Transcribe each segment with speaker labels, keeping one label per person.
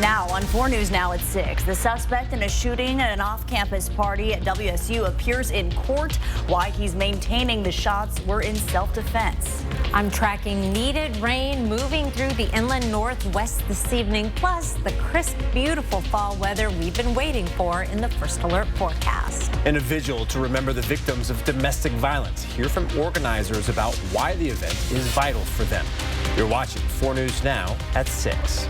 Speaker 1: Now on 4 News Now at 6, the suspect in a shooting at an off-campus party at WSU appears in court. Why he's maintaining the shots were in self-defense.
Speaker 2: I'm tracking needed rain moving through the inland northwest this evening, plus the crisp, beautiful fall weather we've been waiting for in the First Alert forecast.
Speaker 3: And a vigil to remember the victims of domestic violence. Hear from organizers about why the event is vital for them. You're watching 4 News Now at 6.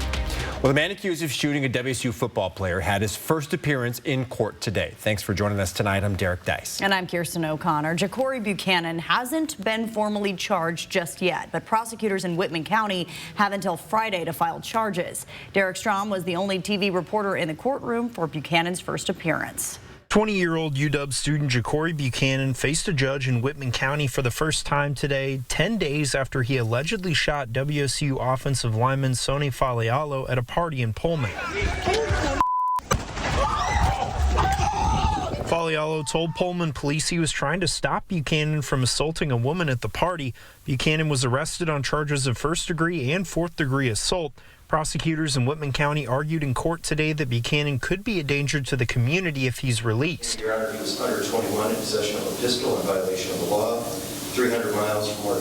Speaker 3: Well, the man accused of shooting a WSU football player had his first appearance in court today. Thanks for joining us tonight. I'm Derek Dice.
Speaker 1: And I'm Kirsten O'Connor. Ja'Cory Buchanan hasn't been formally charged just yet, but prosecutors in Whitman County have until Friday to file charges. Derek Strom was the only TV reporter in the courtroom for Buchanan's first appearance.
Speaker 4: 20-year-old UW student Ja'Cory Buchanan faced a judge in Whitman County for the first time today, 10 days after he allegedly shot WSU offensive lineman Sonny Falialo at a party in Pullman. Falialo told Pullman police he was trying to stop Buchanan from assaulting a woman at the party. Buchanan was arrested on charges of first-degree and fourth-degree assault. Prosecutors in Whitman County argued in court today that Buchanan could be a danger to the community if he's released.
Speaker 5: Your Honor, he was under 21 in possession of a pistol in violation of the law, 300 miles from where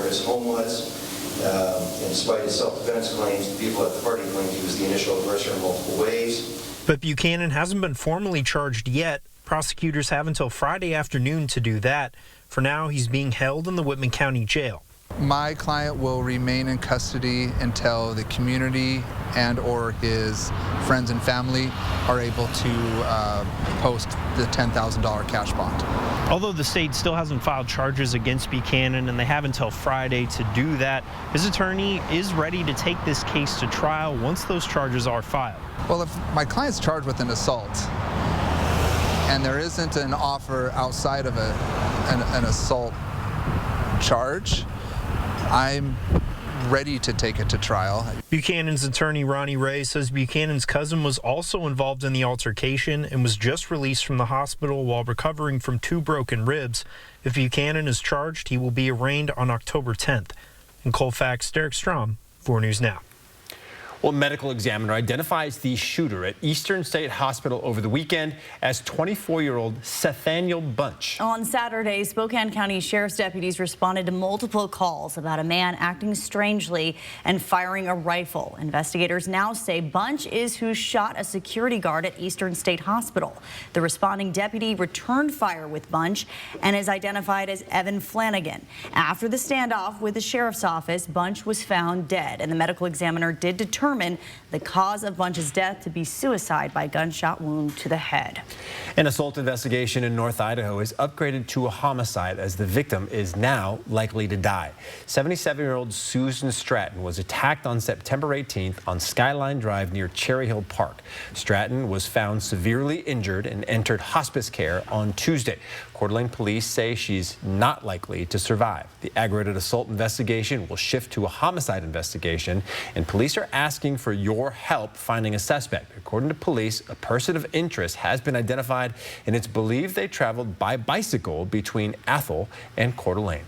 Speaker 5: his home was. And despite his self-defense claims, the people at the party claimed he was the initial aggressor in multiple ways.
Speaker 4: But Buchanan hasn't been formally charged yet. Prosecutors have until Friday afternoon to do that. For now, he's being held in the Whitman County Jail.
Speaker 6: My client will remain in custody until the community and or his friends and family are able to post the $10,000 cash bond.
Speaker 4: Although the state still hasn't filed charges against Buchanan and they have until Friday to do that, his attorney is ready to take this case to trial once those charges are filed.
Speaker 6: Well, if my client's charged with an assault and there isn't an offer outside of an assault charge, I'm ready to take it to trial.
Speaker 4: Buchanan's attorney, Ronnie Ray, says Buchanan's cousin was also involved in the altercation and was just released from the hospital while recovering from 2 broken ribs. If Buchanan is charged, he will be arraigned on October 10th. In Colfax, Derek Strom, 4 News Now.
Speaker 3: Well, a medical examiner identifies the shooter at Eastern State Hospital over the weekend as 24-year-old Sethaniel Bunch.
Speaker 1: On Saturday, Spokane County Sheriff's deputies responded to multiple calls about a man acting strangely and firing a rifle. Investigators now say Bunch is who shot a security guard at Eastern State Hospital. The responding deputy returned fire with Bunch and is identified as Evan Flanagan. After the standoff with the sheriff's office, Bunch was found dead, and the medical examiner did determine the cause of Bunch's death to be suicide by gunshot wound to the head.
Speaker 3: An assault investigation in North Idaho is upgraded to a homicide as the victim is now likely to die. 77-year-old Susan Stratton was attacked on September 18th on Skyline Drive near Cherry Hill Park. Stratton was found severely injured and entered hospice care on Tuesday. Coeur d'Alene police say she's not likely to survive. The aggravated assault investigation will shift to a homicide investigation, and police are asking for your help finding a suspect. According to police, a person of interest has been identified, and it's believed they traveled by bicycle between Athol and Coeur d'Alene.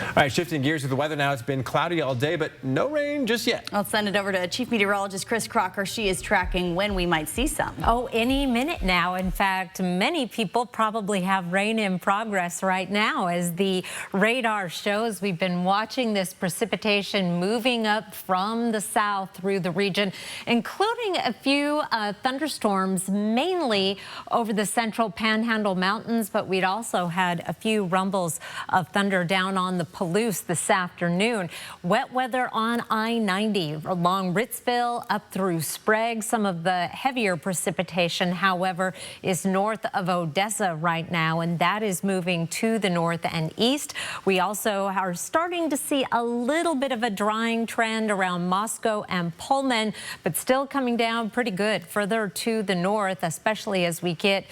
Speaker 3: All right, shifting gears to the weather now. It's been cloudy all day, but no rain just yet.
Speaker 1: I'll send it over to Chief Meteorologist Chris Crocker. She is tracking when we might see some.
Speaker 2: Oh, any minute now. In fact, many people probably have rain in progress right now. As the radar shows, we've been watching this precipitation moving up from the south through the region, including a few thunderstorms, mainly over the central Panhandle Mountains, but we'd also had a few rumbles of thunder down on the Palouse this afternoon. Wet weather on I-90 along Ritzville up through Sprague. Some of the heavier precipitation, however, is north of Odessa right now, and that is moving to the north and east. We also are starting to see a little bit of a drying trend around Moscow and Pullman, but still coming down pretty good further to the north, especially as we get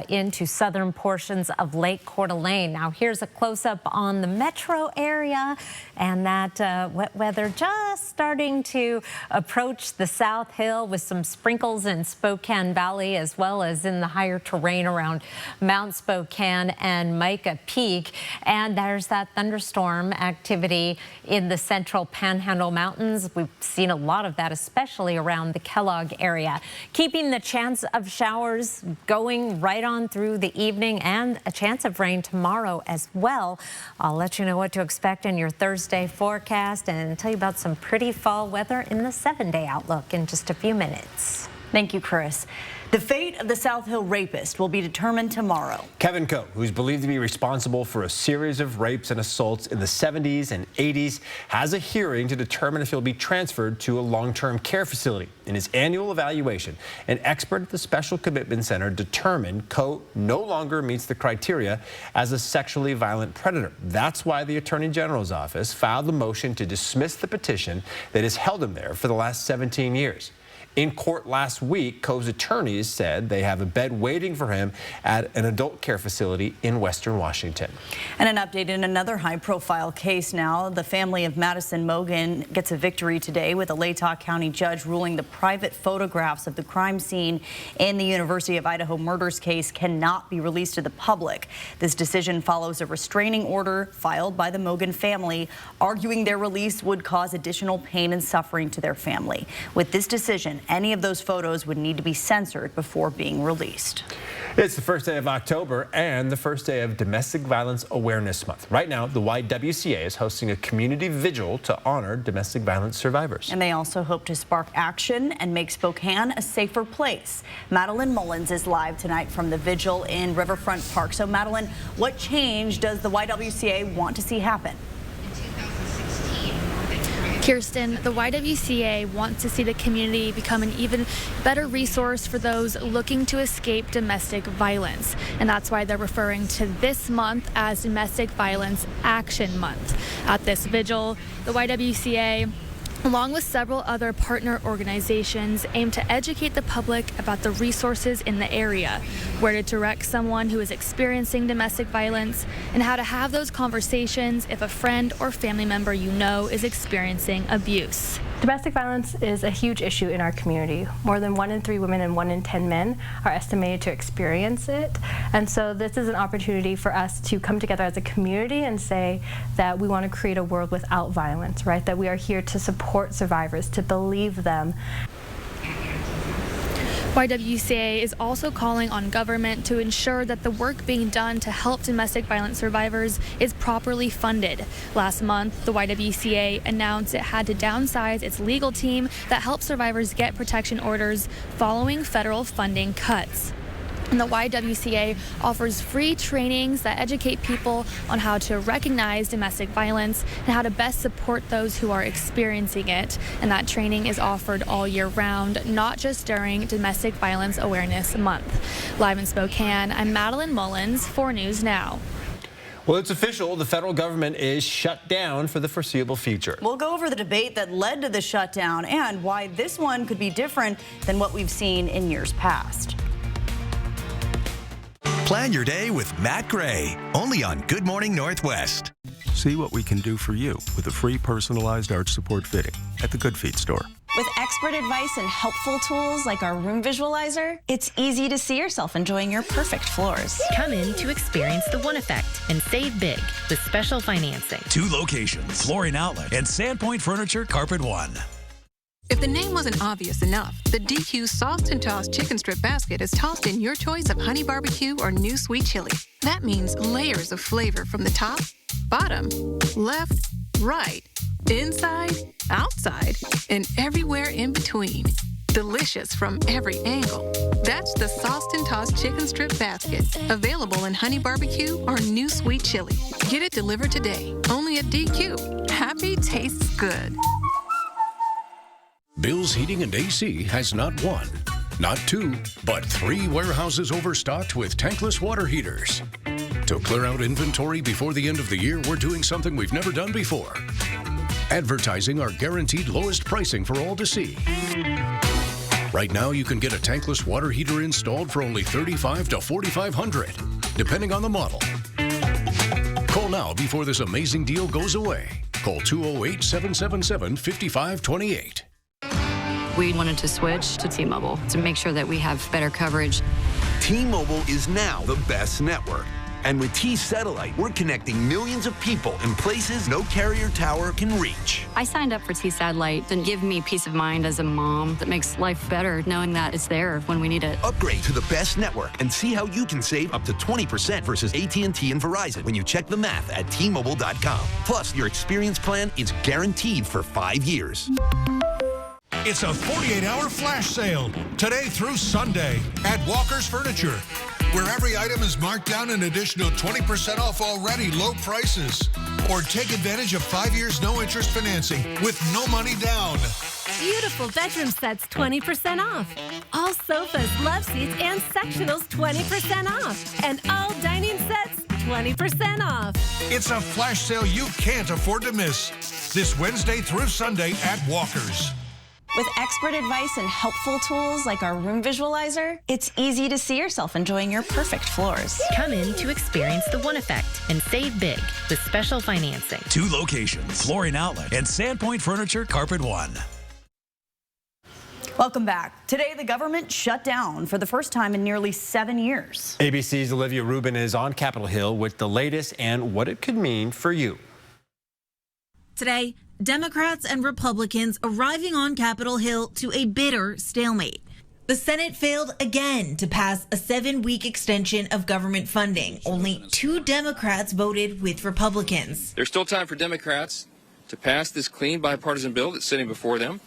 Speaker 2: into southern portions of Lake Coeur d'Alene. Now here's a close-up on the metro area, and that wet weather just starting to approach the South Hill with some sprinkles in Spokane Valley, as well as in the higher terrain around Mount Spokane and Micah Peak. And there's that thunderstorm activity in the central Panhandle Mountains. We've seen a lot of that, especially around the Kellogg area, keeping the chance of showers going right on through the evening, and a chance of rain tomorrow as well. I'll let you know what to expect in your Thursday forecast and tell you about some pretty fall weather in the 7-day outlook in just a few minutes.
Speaker 1: Thank you, Chris. The fate of the South Hill rapist will be determined tomorrow.
Speaker 3: Kevin Coe, who's believed to be responsible for a series of rapes and assaults in the 70s and 80s, has a hearing to determine if he'll be transferred to a long-term care facility. In his annual evaluation, an expert at the Special Commitment Center determined Coe no longer meets the criteria as a sexually violent predator. That's why the Attorney General's office filed the motion to dismiss the petition that has held him there for the last 17 years. In court last week, Coe's attorneys said they have a bed waiting for him at an adult care facility in Western Washington.
Speaker 1: And an update in another high-profile case now. The family of Madison Mogen gets a victory today with a Latah County judge ruling the private photographs of the crime scene in the University of Idaho murders case cannot be released to the public. This decision follows a restraining order filed by the Mogen family, arguing their release would cause additional pain and suffering to their family. With this decision, any of those photos would need to be censored before being released.
Speaker 3: It's the first day of October and the first day of Domestic Violence Awareness Month. Right now, the YWCA is hosting a community vigil to honor domestic violence survivors.
Speaker 1: And they also hope to spark action and make Spokane a safer place. Madeline Mullins is live tonight from the vigil in Riverfront Park. So Madeline, what change does the YWCA want to see happen?
Speaker 7: Kirsten, the YWCA wants to see the community become an even better resource for those looking to escape domestic violence. And that's why they're referring to this month as Domestic Violence Action Month. At this vigil, the YWCA, along with several other partner organizations, aim to educate the public about the resources in the area, where to direct someone who is experiencing domestic violence, and how to have those conversations if a friend or family member you know is experiencing abuse.
Speaker 8: Domestic violence is a huge issue in our community. More than 1 in 3 women and 1 in 10 men are estimated to experience it. And so this is an opportunity for us to come together as a community and say that we want to create a world without violence, right? That we are here to support survivors, to believe them.
Speaker 7: YWCA is also calling on government to ensure that the work being done to help domestic violence survivors is properly funded. Last month, the YWCA announced it had to downsize its legal team that helps survivors get protection orders following federal funding cuts. And the YWCA offers free trainings that educate people on how to recognize domestic violence and how to best support those who are experiencing it. And that training is offered all year round, not just during Domestic Violence Awareness Month. Live in Spokane, I'm Madeline Mullins, 4 News Now.
Speaker 3: Well, it's official. The federal government is shut down for the foreseeable future.
Speaker 1: We'll go over the debate that led to the shutdown and why this one could be different than what we've seen in years past.
Speaker 9: Plan your day with Matt Gray, only on Good Morning Northwest.
Speaker 10: See what we can do for you with a free personalized arch support fitting at the Good Feet store.
Speaker 11: With expert advice and helpful tools like our room visualizer, it's easy to see yourself enjoying your perfect floors.
Speaker 12: Come in to experience the One Effect and save big with special financing.
Speaker 9: 2 locations, Flooring Outlet and Sandpoint Furniture Carpet One.
Speaker 13: If the name wasn't obvious enough, the DQ Sauced and Tossed Chicken Strip Basket is tossed in your choice of honey barbecue or new sweet chili. That means layers of flavor from the top, bottom, left, right, inside, outside, and everywhere in between. Delicious from every angle. That's the Sauced and Tossed Chicken Strip Basket, available in honey barbecue or new sweet chili. Get it delivered today, only at DQ. Happy tastes good.
Speaker 14: Bill's Heating and AC has not 1, not 2, but 3 warehouses overstocked with tankless water heaters. To clear out inventory before the end of the year, we're doing something we've never done before. Advertising our guaranteed lowest pricing for all to see. Right now, you can get a tankless water heater installed for only $3,500 to $4,500, depending on the model. Call now before this amazing deal goes away. Call 208-777-5528.
Speaker 15: We wanted to switch to T-Mobile to make sure that we have better coverage.
Speaker 16: T-Mobile is now the best network. And with T-Satellite, we're connecting millions of people in places no carrier tower can reach.
Speaker 15: I signed up for T-Satellite to give me peace of mind as a mom that makes life better knowing that it's there when we need it.
Speaker 16: Upgrade to the best network and see how you can save up to 20% versus AT&T and Verizon when you check the math at T-Mobile.com. Plus, your experience plan is guaranteed for 5 years.
Speaker 17: It's a 48-hour flash sale today through Sunday at Walker's Furniture, where every item is marked down an additional 20% off already low prices. Or take advantage of 5 years no-interest financing with no money down.
Speaker 18: Beautiful bedroom sets 20% off. All sofas, love seats, and sectionals 20% off. And all dining sets 20% off.
Speaker 17: It's a flash sale you can't afford to miss. This Wednesday through Sunday at Walker's.
Speaker 11: With expert advice and helpful tools like our room visualizer, it's easy to see yourself enjoying your perfect floors.
Speaker 12: Come in to experience the One Effect and save big with special financing.
Speaker 9: 2 locations, Flooring Outlet and Sandpoint Furniture Carpet One.
Speaker 1: Welcome back. Today, the government shut down for the first time in nearly 7 years.
Speaker 3: ABC's Olivia Rubin is on Capitol Hill with the latest and what it could mean for you.
Speaker 19: Today, Democrats and Republicans arriving on Capitol Hill to a bitter stalemate. The Senate failed again to pass a 7-week extension of government funding. Only 2 Democrats voted with Republicans.
Speaker 20: There's still time for Democrats to pass this clean bipartisan bill that's sitting before them,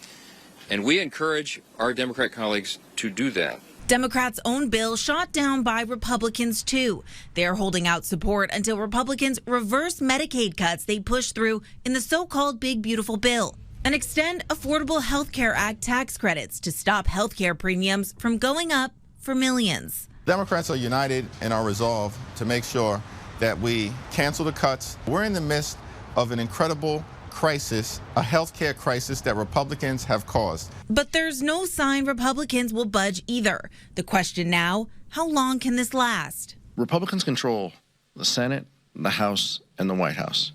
Speaker 20: and we encourage our Democrat colleagues to do that.
Speaker 19: Democrats' own bill shot down by Republicans, too. They're holding out support until Republicans reverse Medicaid cuts they pushed through in the so-called Big Beautiful Bill and extend Affordable Health Care Act tax credits to stop health care premiums from going up for millions.
Speaker 21: Democrats are united in our resolve to make sure that we cancel the cuts. We're in the midst of an incredible crisis, a healthcare crisis that Republicans have caused.
Speaker 19: But there's no sign Republicans will budge either. The question now, how long can this last?
Speaker 22: Republicans control the Senate, the House, and the White House.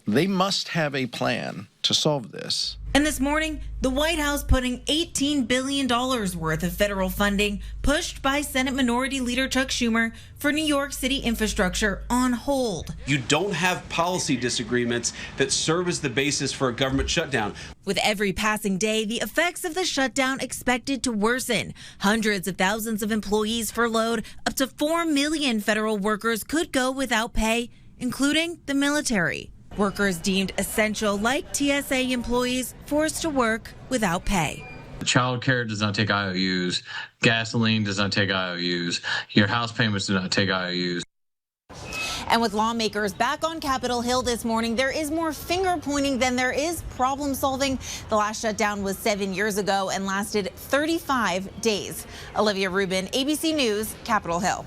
Speaker 22: They must have a plan to solve this.
Speaker 19: And this morning, the White House putting $18 billion worth of federal funding pushed by Senate Minority Leader Chuck Schumer for New York City infrastructure on hold.
Speaker 23: You don't have policy disagreements that serve as the basis for a government shutdown.
Speaker 19: With every passing day, the effects of the shutdown expected to worsen. Hundreds of thousands of employees furloughed, up to 4 million federal workers could go without pay, including the military. Workers deemed essential, like TSA employees, forced to work without pay.
Speaker 24: Child care does not take IOUs. Gasoline does not take IOUs. Your house payments do not take IOUs.
Speaker 19: And with lawmakers back on Capitol Hill this morning, there is more finger pointing than there is problem solving. The last shutdown was 7 years ago and lasted 35 days. Olivia Rubin, ABC News, Capitol Hill.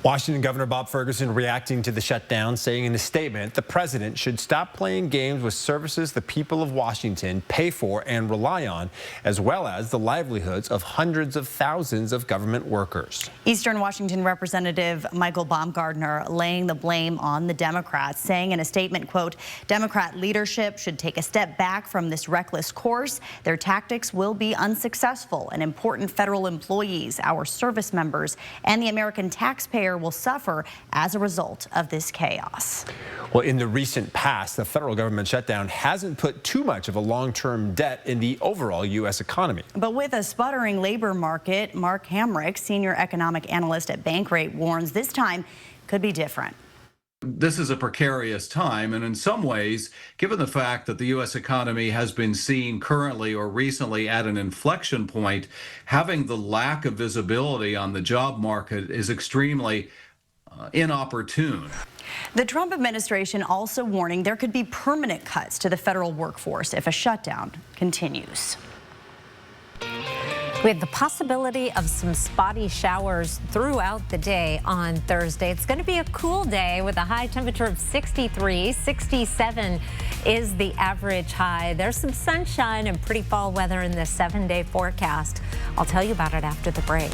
Speaker 3: Washington Governor Bob Ferguson reacting to the shutdown, saying in a statement, the president should stop playing games with services the people of Washington pay for and rely on, as well as the livelihoods of hundreds of thousands of government workers.
Speaker 1: Eastern Washington Representative Michael Baumgardner laying the blame on the Democrats, saying in a statement, quote, Democrat leadership should take a step back from this reckless course. Their tactics will be unsuccessful, and important federal employees, our service members, and the American taxpayer will suffer as a result of this chaos.
Speaker 3: Well, in the recent past, the federal government shutdown hasn't put too much of a long-term debt in the overall U.S. economy.
Speaker 1: But with a sputtering labor market, Mark Hamrick, senior economic analyst at Bankrate, warns this time could be different.
Speaker 25: This is a precarious time, and in some ways, given the fact that the U.S. economy has been seen currently or recently at an inflection point, having the lack of visibility on the job market is extremely inopportune.
Speaker 1: The Trump administration also warning there could be permanent cuts to the federal workforce if a shutdown continues.
Speaker 2: We have the possibility of some spotty showers throughout the day on Thursday. It's going to be a cool day with a high temperature of 63. 67 is the average high. There's some sunshine and pretty fall weather in this 7-day forecast. I'll tell you about it after the break.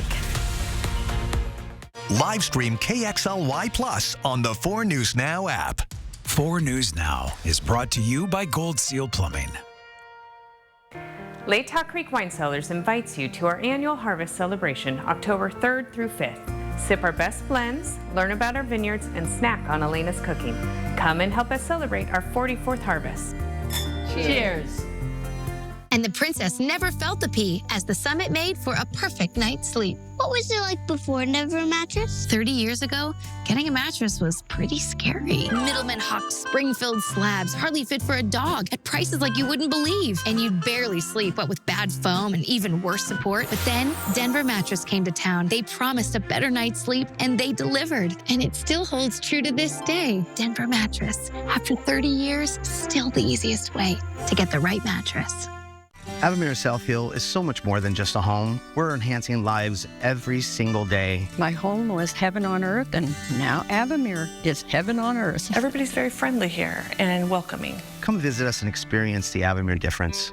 Speaker 9: Live stream KXLY Plus on the 4 News Now app.
Speaker 4: 4 News Now is brought to you by Gold Seal Plumbing.
Speaker 5: Latah Creek Wine Cellars invites you to our annual harvest celebration, October 3rd through 5th. Sip our best blends, learn about our vineyards, and snack on Elena's cooking. Come and help us celebrate our 44th harvest.
Speaker 6: Cheers. And the princess never felt the pee as the summit made for a perfect night's sleep.
Speaker 7: What was it like before? Never a mattress?
Speaker 6: 30 years ago, getting a mattress was pretty scary. Middlemen hawked spring-filled slabs, hardly fit for a dog, at prices like you wouldn't believe. And you'd barely sleep, what with bad foam and even worse support. But then, Denver Mattress came to town. They promised a better night's sleep, and they delivered. And it still holds true to this day. Denver Mattress. After 30 years, still the easiest way to get the right mattress.
Speaker 8: Avamere Southfield is so much more than just a home. We're enhancing lives every single day.
Speaker 26: My home was heaven on earth, and now Avamere is heaven on earth.
Speaker 27: Everybody's very friendly here and welcoming.
Speaker 8: Come visit us and experience the Avamere difference.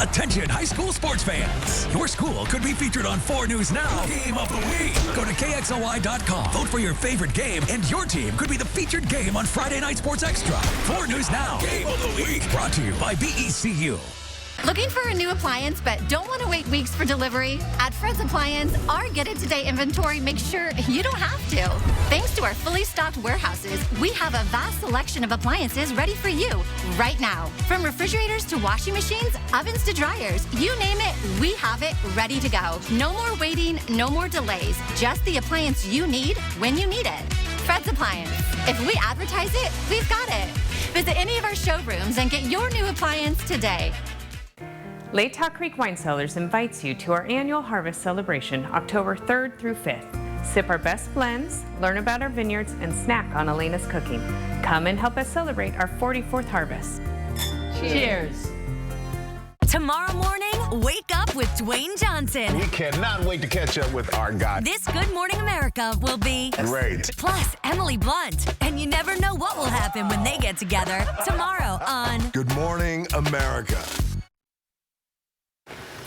Speaker 28: Attention high school sports fans. Your school could be featured on 4 News Now Game of the Week. Go to KXLY.com, vote for your favorite game, and your team could be the featured game on Friday Night Sports Extra. 4 News Now Game of the Week. Brought to you by BECU.
Speaker 29: Looking for a new appliance but don't want to wait weeks for delivery? At Fred's Appliance, our Get It Today inventory makes sure you don't have to. Thanks to our fully stocked warehouses, we have a vast selection of appliances ready for you right now. From refrigerators to washing machines, ovens to dryers, you name it, we have it ready to go. No more waiting, no more delays. Just the appliance you need when you need it. Fred's Appliance. If we advertise it, we've got it. Visit any of our showrooms and get your new appliance today.
Speaker 5: Latah Creek Wine Cellars invites you to our annual harvest celebration, October 3rd through 5th. Sip our best blends, learn about our vineyards, and snack on Elena's cooking. Come and help us celebrate our 44th harvest.
Speaker 6: Cheers.
Speaker 30: Tomorrow morning, wake up with Dwayne Johnson.
Speaker 31: We cannot wait to catch up with our guy.
Speaker 30: This Good Morning America will be
Speaker 31: great.
Speaker 30: Plus, Emily Blunt. And you never know what will happen when they get together. Tomorrow on
Speaker 31: Good Morning America.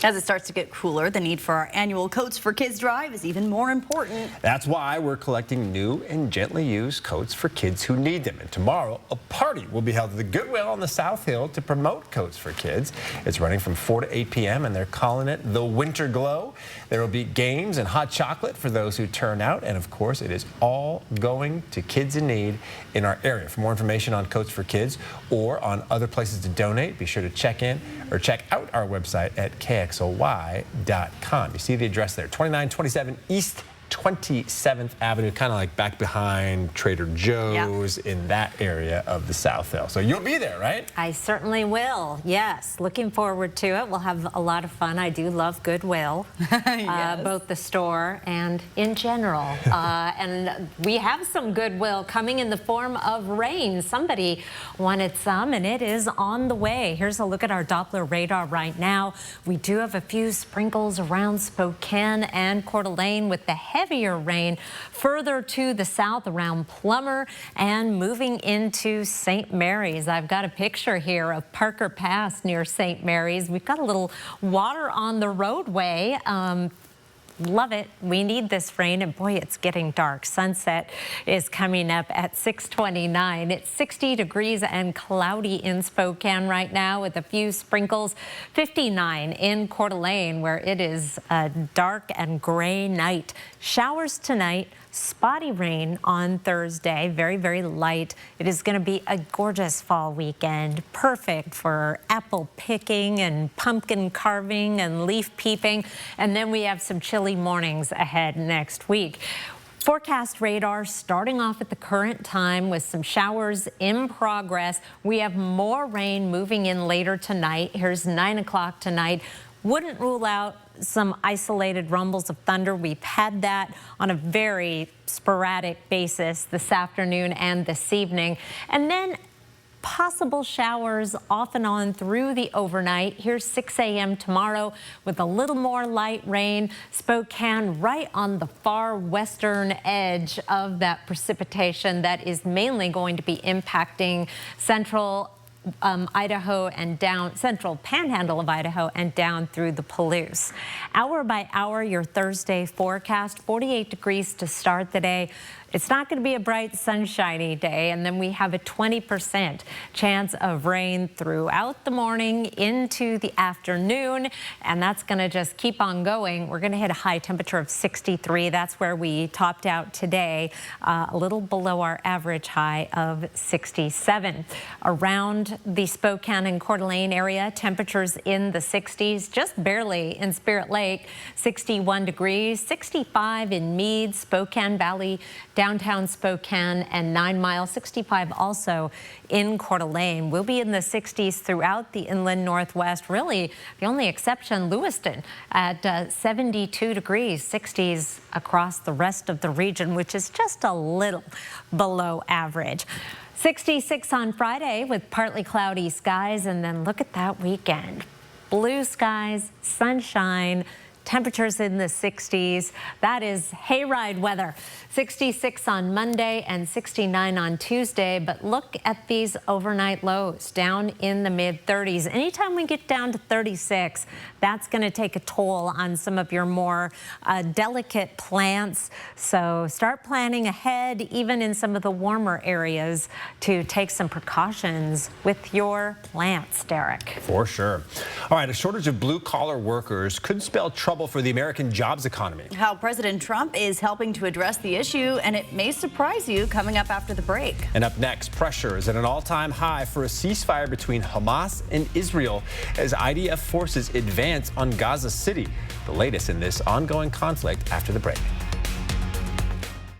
Speaker 1: As it starts to get cooler, the need for our annual Coats for Kids drive is even more important.
Speaker 3: That's why we're collecting new and gently used coats for kids who need them. And tomorrow, a party will be held at the Goodwill on the South Hill to promote Coats for Kids. It's running from 4 to 8 p.m. and they're calling it the Winter Glow. There will be games and hot chocolate for those who turn out. And of course, it is all going to kids in need in our area. For more information on Coats for Kids or on other places to donate, be sure to check out our website at KXLY.com. You see the address there, 2927 East 27th Avenue, kind of like back behind Trader Joe's in that area of the South Hill. So you'll be there, right?
Speaker 2: I certainly will. Yes, looking forward to it. We'll have a lot of fun. I do love Goodwill,
Speaker 1: yes.
Speaker 2: Both the store and in general. And we have some Goodwill coming in the form of rain. Somebody wanted some, and it is on the way. Here's a look at our Doppler radar right now. We do have a few sprinkles around Spokane and Coeur d'Alene with the heavier rain further to the south around Plummer and moving into St. Mary's. I've got a picture here of Parker Pass near St. Mary's. We've got a little water on the roadway. Love it. We need this rain, and boy, it's getting dark. Sunset is coming up at 6:29. It's 60 degrees and cloudy in Spokane right now with a few sprinkles. 59 in Coeur d'Alene, where it is a dark and gray night. Showers tonight. Spotty rain on Thursday, very, very light. It is going to be a gorgeous fall weekend, perfect for apple picking and pumpkin carving and leaf peeping. And then we have some chilly mornings ahead next week. Forecast radar starting off at the current time with some showers in progress. We have more rain moving in later tonight. Here's 9 o'clock tonight. Wouldn't rule out some isolated rumbles of thunder. We've had that on a very sporadic basis this afternoon and this evening. And then possible showers off and on through the overnight. Here's 6 a.m. tomorrow with a little more light rain. Spokane right on the far western edge of that precipitation that is mainly going to be impacting central Idaho and down central panhandle of Idaho and down through the Palouse. Hour by hour, your Thursday forecast, 48 degrees to start the day. It's not going to be a bright, sunshiny day, and then we have a 20% chance of rain throughout the morning into the afternoon, and that's going to just keep on going. We're going to hit a high temperature of 63. That's where we topped out today, a little below our average high of 67. Around the Spokane and Coeur d'Alene area, temperatures in the 60s, just barely in Spirit Lake, 61 degrees, 65 in Meade, Spokane Valley, downtown Spokane, and 9 Mile, 65 also in Coeur d'Alene. We'll be in the 60s throughout the inland Northwest. Really, the only exception, Lewiston at 72 degrees, 60s across the rest of the region, which is just a little below average. 66 on Friday with partly cloudy skies, and then look at that weekend. Blue skies, sunshine, temperatures in the 60s. That is hayride weather. 66 on Monday and 69 on Tuesday. But look at these overnight lows down in the mid-30s. Anytime we get down to 36, that's going to take a toll on some of your more delicate plants. So start planning ahead, even in some of the warmer areas, to take some precautions with your plants, Derek.
Speaker 3: For sure. All right, a shortage of blue-collar workers could spell trouble for the American jobs economy.
Speaker 1: How President Trump is helping to address the issue, and it may surprise you, coming up after the break.
Speaker 3: And up next, pressure is at an all-time high for a ceasefire between Hamas and Israel as IDF forces advance on Gaza City. The latest in this ongoing conflict after the break.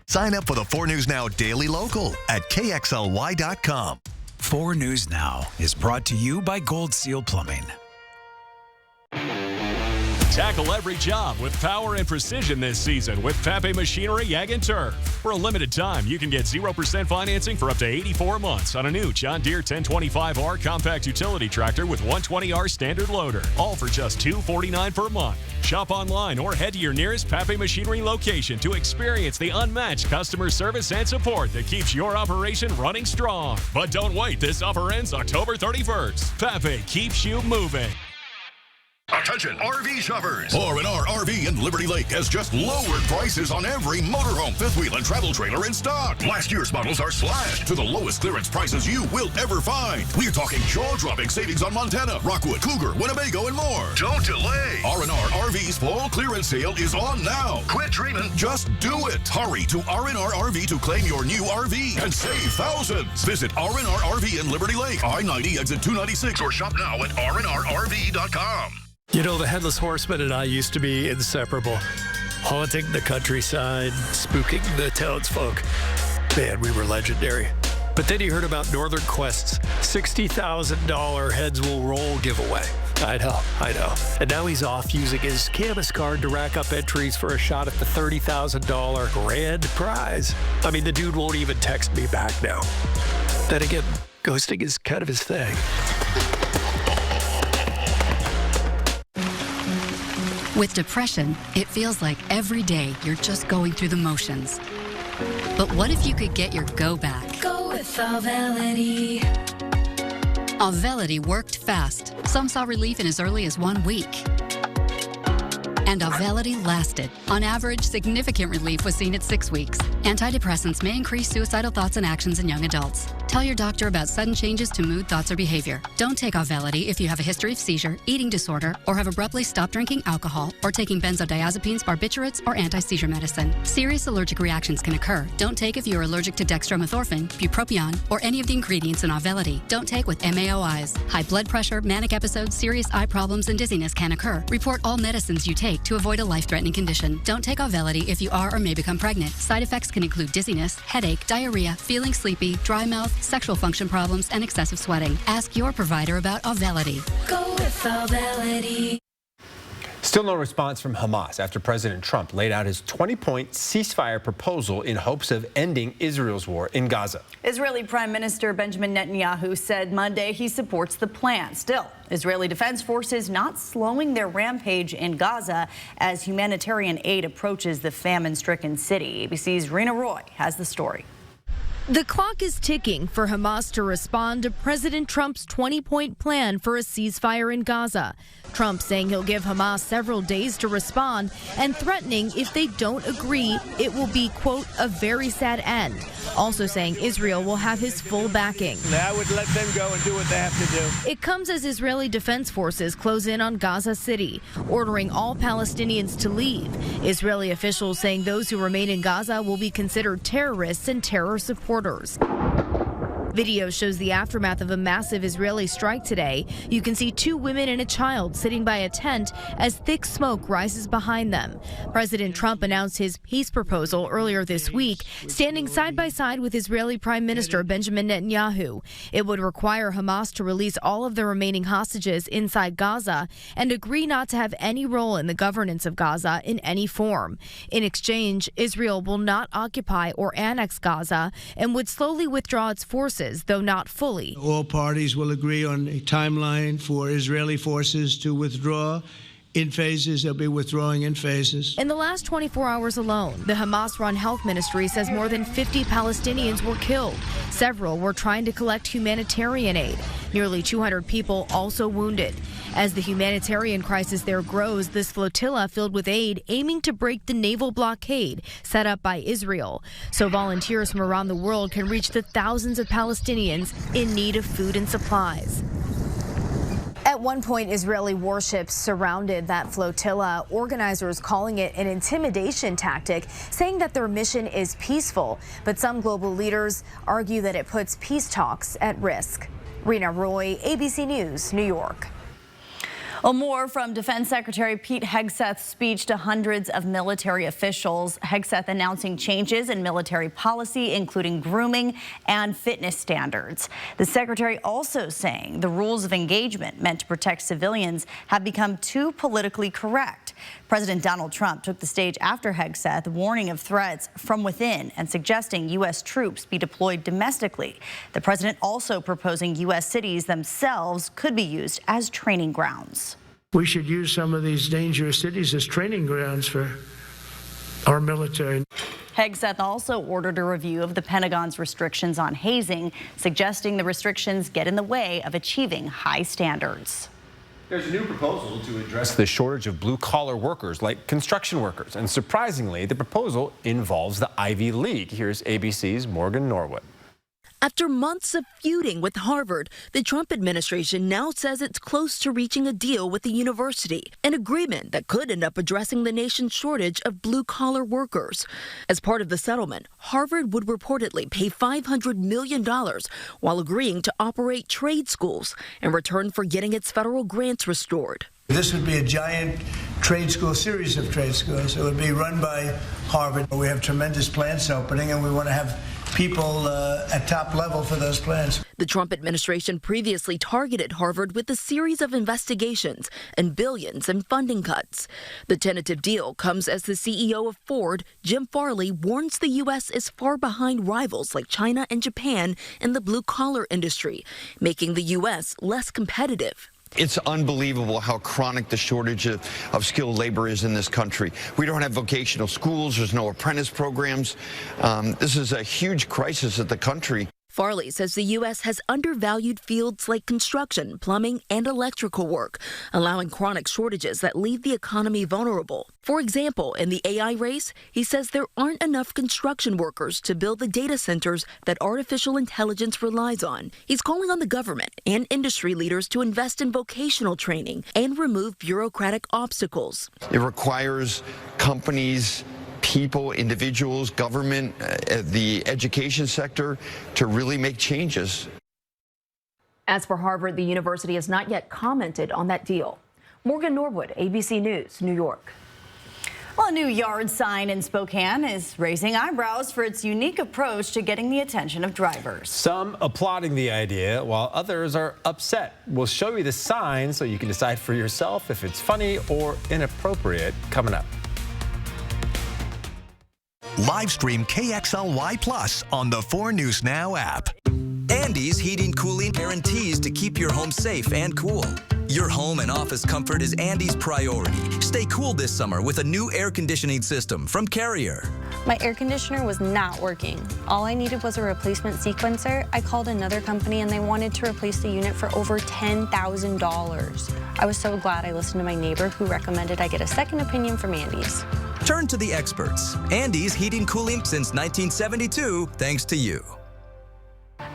Speaker 9: Sign up for the 4 News Now Daily Local at KXLY.com.
Speaker 4: 4 News Now is brought to you by Gold Seal Plumbing.
Speaker 10: Tackle every job with power and precision this season with Pape Machinery Ag and Turf. For a limited time, you can get 0% financing for up to 84 months on a new John Deere 1025R compact utility tractor with 120R standard loader, all for just $249 per month. Shop online or head to your nearest Pape Machinery location to experience the unmatched customer service and support that keeps your operation running strong. But don't wait, this offer ends October 31st. Pape keeps you moving.
Speaker 11: Attention RV shoppers! R&R RV in Liberty Lake has just lowered prices on every motorhome, fifth wheel, and travel trailer in stock. Last year's models are slashed to the lowest clearance prices you will ever find. We're talking jaw-dropping savings on Montana, Rockwood, Cougar, Winnebago, and more. Don't delay. R&R RV's fall clearance sale is on now. Quit dreaming. Just do it. Hurry to R&R RV to claim your new RV and save thousands. Visit R&R RV in Liberty Lake, I-90 exit 296, or shop now at rnrrv.com.
Speaker 12: You know, the Headless Horseman and I used to be inseparable. Haunting the countryside, spooking the townsfolk. Man, we were legendary. But then he heard about Northern Quest's $60,000 Heads Will Roll giveaway. I know. And now he's off using his Camus card to rack up entries for a shot at the $30,000 grand prize. I mean, the dude won't even text me back now. Then again, ghosting is kind of his thing.
Speaker 13: With depression, it feels like every day you're just going through the motions. But what if you could get your go back?
Speaker 14: Go with Auvelity.
Speaker 13: Auvelity worked fast. Some saw relief in as early as 1 week. And Auvelity lasted. On average, significant relief was seen at 6 weeks. Antidepressants may increase suicidal thoughts and actions in young adults. Tell your doctor about sudden changes to mood, thoughts, or behavior. Don't take Auvelity if you have a history of seizure, eating disorder, or have abruptly stopped drinking alcohol, or taking benzodiazepines, barbiturates, or anti-seizure medicine. Serious allergic reactions can occur. Don't take if you are allergic to dextromethorphan, bupropion, or any of the ingredients in Auvelity. Don't take with MAOIs. High blood pressure, manic episodes, serious eye problems, and dizziness can occur. Report all medicines you take to avoid a life-threatening condition. Don't take Auvelity if you are or may become pregnant. Side effects can include dizziness, headache, diarrhea, feeling sleepy, dry mouth, sexual function problems, and excessive sweating. Ask your provider about Auvelity.
Speaker 14: Go with Auvelity.
Speaker 3: Still no response from Hamas after President Trump laid out his 20-point ceasefire proposal in hopes of ending Israel's war in Gaza.
Speaker 1: Israeli Prime Minister Benjamin Netanyahu said Monday he supports the plan. Still, Israeli Defense Forces not slowing their rampage in Gaza as humanitarian aid approaches the famine-stricken city. ABC's Rena Roy has the story.
Speaker 15: The clock is ticking for Hamas to respond to President Trump's 20-point plan for a ceasefire in Gaza. Trump saying he'll give Hamas several days to respond and threatening if they don't agree, it will be, quote, a very sad end. Also saying Israel will have his full backing.
Speaker 16: I would let them go and do what they have to do.
Speaker 15: It comes as Israeli defense forces close in on Gaza City, ordering all Palestinians to leave. Israeli officials saying those who remain in Gaza will be considered terrorists and terror supporters. Video shows the aftermath of a massive Israeli strike today. You can see 2 women and a child sitting by a tent as thick smoke rises behind them. President Trump announced his peace proposal earlier this week, standing side by side with Israeli Prime Minister Benjamin Netanyahu. It would require Hamas to release all of the remaining hostages inside Gaza and agree not to have any role in the governance of Gaza in any form. In exchange, Israel will not occupy or annex Gaza and would slowly withdraw its forces, though not fully.
Speaker 16: All parties will agree on a timeline for Israeli forces to withdraw in phases. They'll be withdrawing in phases.
Speaker 15: In the last 24 hours alone, the Hamas-run health ministry says more than 50 Palestinians were killed. Several were trying to collect humanitarian aid. Nearly 200 people also wounded. As the humanitarian crisis there grows, this flotilla filled with aid aiming to break the naval blockade set up by Israel, so volunteers from around the world can reach the thousands of Palestinians in need of food and supplies. At one point, Israeli warships surrounded that flotilla, organizers calling it an intimidation tactic, saying that their mission is peaceful. But some global leaders argue that it puts peace talks at risk. Rena Roy, ABC News, New York.
Speaker 1: Well, more from Defense Secretary Pete Hegseth's speech to hundreds of military officials. Hegseth announcing changes in military policy, including grooming and fitness standards. The secretary also saying the rules of engagement meant to protect civilians have become too politically correct. President Donald Trump took the stage after Hegseth, warning of threats from within and suggesting U.S. troops be deployed domestically. The president also proposing U.S. cities themselves could be used as training grounds.
Speaker 16: We should use some of these dangerous cities as training grounds for our military.
Speaker 1: Hegseth also ordered a review of the Pentagon's restrictions on hazing, suggesting the restrictions get in the way of achieving high standards.
Speaker 3: There's a new proposal to address the shortage of blue-collar workers like construction workers. And surprisingly, the proposal involves the Ivy League. Here's ABC's Morgan Norwood.
Speaker 17: After months of feuding with Harvard, the Trump administration now says it's close to reaching a deal with the university, an agreement that could end up addressing the nation's shortage of blue-collar workers. As part of the settlement, Harvard would reportedly pay $500 million while agreeing to operate trade schools in return for getting its federal grants restored.
Speaker 16: This would be a giant trade school, series of trade schools. It would be run by Harvard. We have tremendous plants opening, and we want to have people at top level for those plans.
Speaker 17: The Trump administration previously targeted Harvard with a series of investigations and billions in funding cuts. The tentative deal comes as the CEO of Ford, Jim Farley, warns the U.S. is far behind rivals like China and Japan in the blue-collar industry, making the U.S. less competitive.
Speaker 18: It's unbelievable how chronic the shortage of skilled labor is in this country. We don't have vocational schools. There's no apprentice programs. This is a huge crisis at the country.
Speaker 17: Farley says the U.S. has undervalued fields like construction, plumbing, and electrical work, allowing chronic shortages that leave the economy vulnerable. For example, in the AI race, he says there aren't enough construction workers to build the data centers that artificial intelligence relies on. He's calling on the government and industry leaders to invest in vocational training and remove bureaucratic obstacles.
Speaker 18: It requires companies, people, individuals, government, the education sector to really make changes.
Speaker 19: As for Harvard, the university has not yet commented on that deal. Morgan Norwood, ABC News, New York.
Speaker 1: Well, a new yard sign in Spokane is raising eyebrows for its unique approach to getting the attention of drivers.
Speaker 3: Some applauding the idea, while others are upset. We'll show you the sign so you can decide for yourself if it's funny or inappropriate coming up.
Speaker 9: Live stream KXLY Plus on the 4 News Now app.
Speaker 20: Andy's Heating Cooling guarantees to keep your home safe and cool. Your home and office comfort is Andy's priority. Stay cool this summer with a new air conditioning system from Carrier.
Speaker 7: My air conditioner was not working. All I needed was a replacement sequencer. I called another company and they wanted to replace the unit for over $10,000. I was so glad I listened to my neighbor who recommended I get a second opinion from Andy's.
Speaker 20: Turn to the experts. Andy's Heating Cooling since 1972, thanks to you.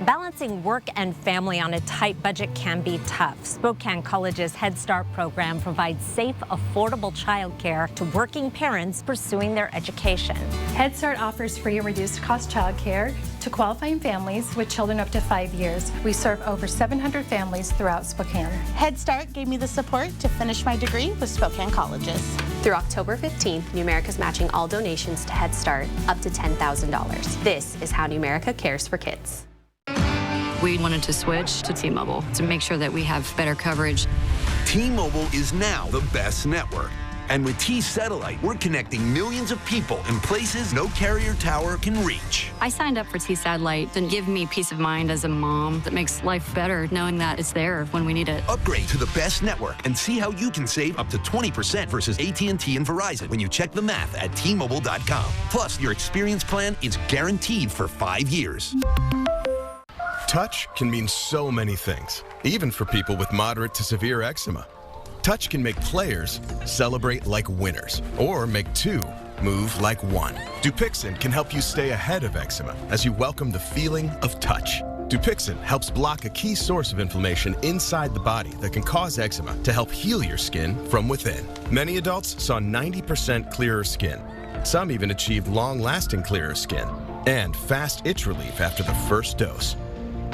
Speaker 2: Balancing work and family on a tight budget can be tough. Spokane College's Head Start program provides safe, affordable childcare to working parents pursuing their education.
Speaker 8: Head Start offers free and reduced cost childcare to qualifying families with children up to 5 years. We serve over 700 families throughout Spokane.
Speaker 21: Head Start gave me the support to finish my degree with Spokane Colleges.
Speaker 22: Through October 15th, Numerica is matching all donations to Head Start up to $10,000. This is how Numerica cares for kids.
Speaker 13: We wanted to switch to T-Mobile to make sure that we have better coverage.
Speaker 23: T-Mobile is now the best network. And with T-Satellite, we're connecting millions of people in places no carrier tower can reach.
Speaker 13: I signed up for T-Satellite to give me peace of mind as a mom that makes life better knowing that it's there when we need it.
Speaker 23: Upgrade to the best network and see how you can save up to 20% versus AT&T and Verizon when you check the math at T-Mobile.com. Plus, your experience plan is guaranteed for 5 years.
Speaker 31: Touch can mean so many things, even for people with moderate to severe eczema. Touch can make players celebrate like winners, or make two move like one. Dupixent can help you stay ahead of eczema as you welcome the feeling of touch. Dupixent helps block a key source of inflammation inside the body that can cause eczema to help heal your skin from within. Many adults saw 90% clearer skin. Some even achieved long-lasting clearer skin and fast itch relief after the first dose.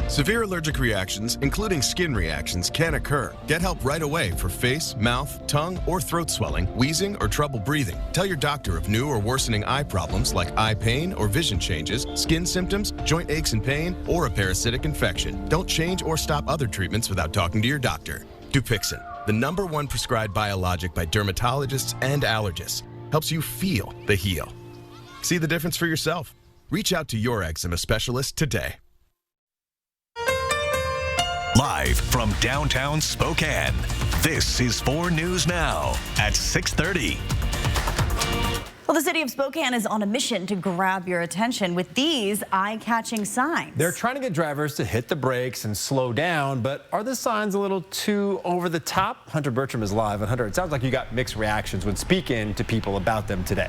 Speaker 31: Severe allergic reactions, including skin reactions, can occur. Get help right away for face, mouth, tongue, or throat swelling, wheezing, or trouble breathing. Tell your doctor of new or worsening eye problems like eye pain or vision changes, skin symptoms, joint aches and pain, or a parasitic infection. Don't change or stop other treatments without talking to your doctor. Dupixent, the #1 prescribed biologic by dermatologists and allergists, helps you feel the heal. See the difference for yourself. Reach out to your eczema specialist today.
Speaker 9: Live from downtown Spokane, this is 4 News Now at 6:30.
Speaker 1: Well, the city of Spokane is on a mission to grab your attention with these eye-catching signs.
Speaker 3: They're trying to get drivers to hit the brakes and slow down, but are the signs a little too over the top? Hunter Bertram is live. And Hunter, it sounds like you got mixed reactions when speaking to people about them today.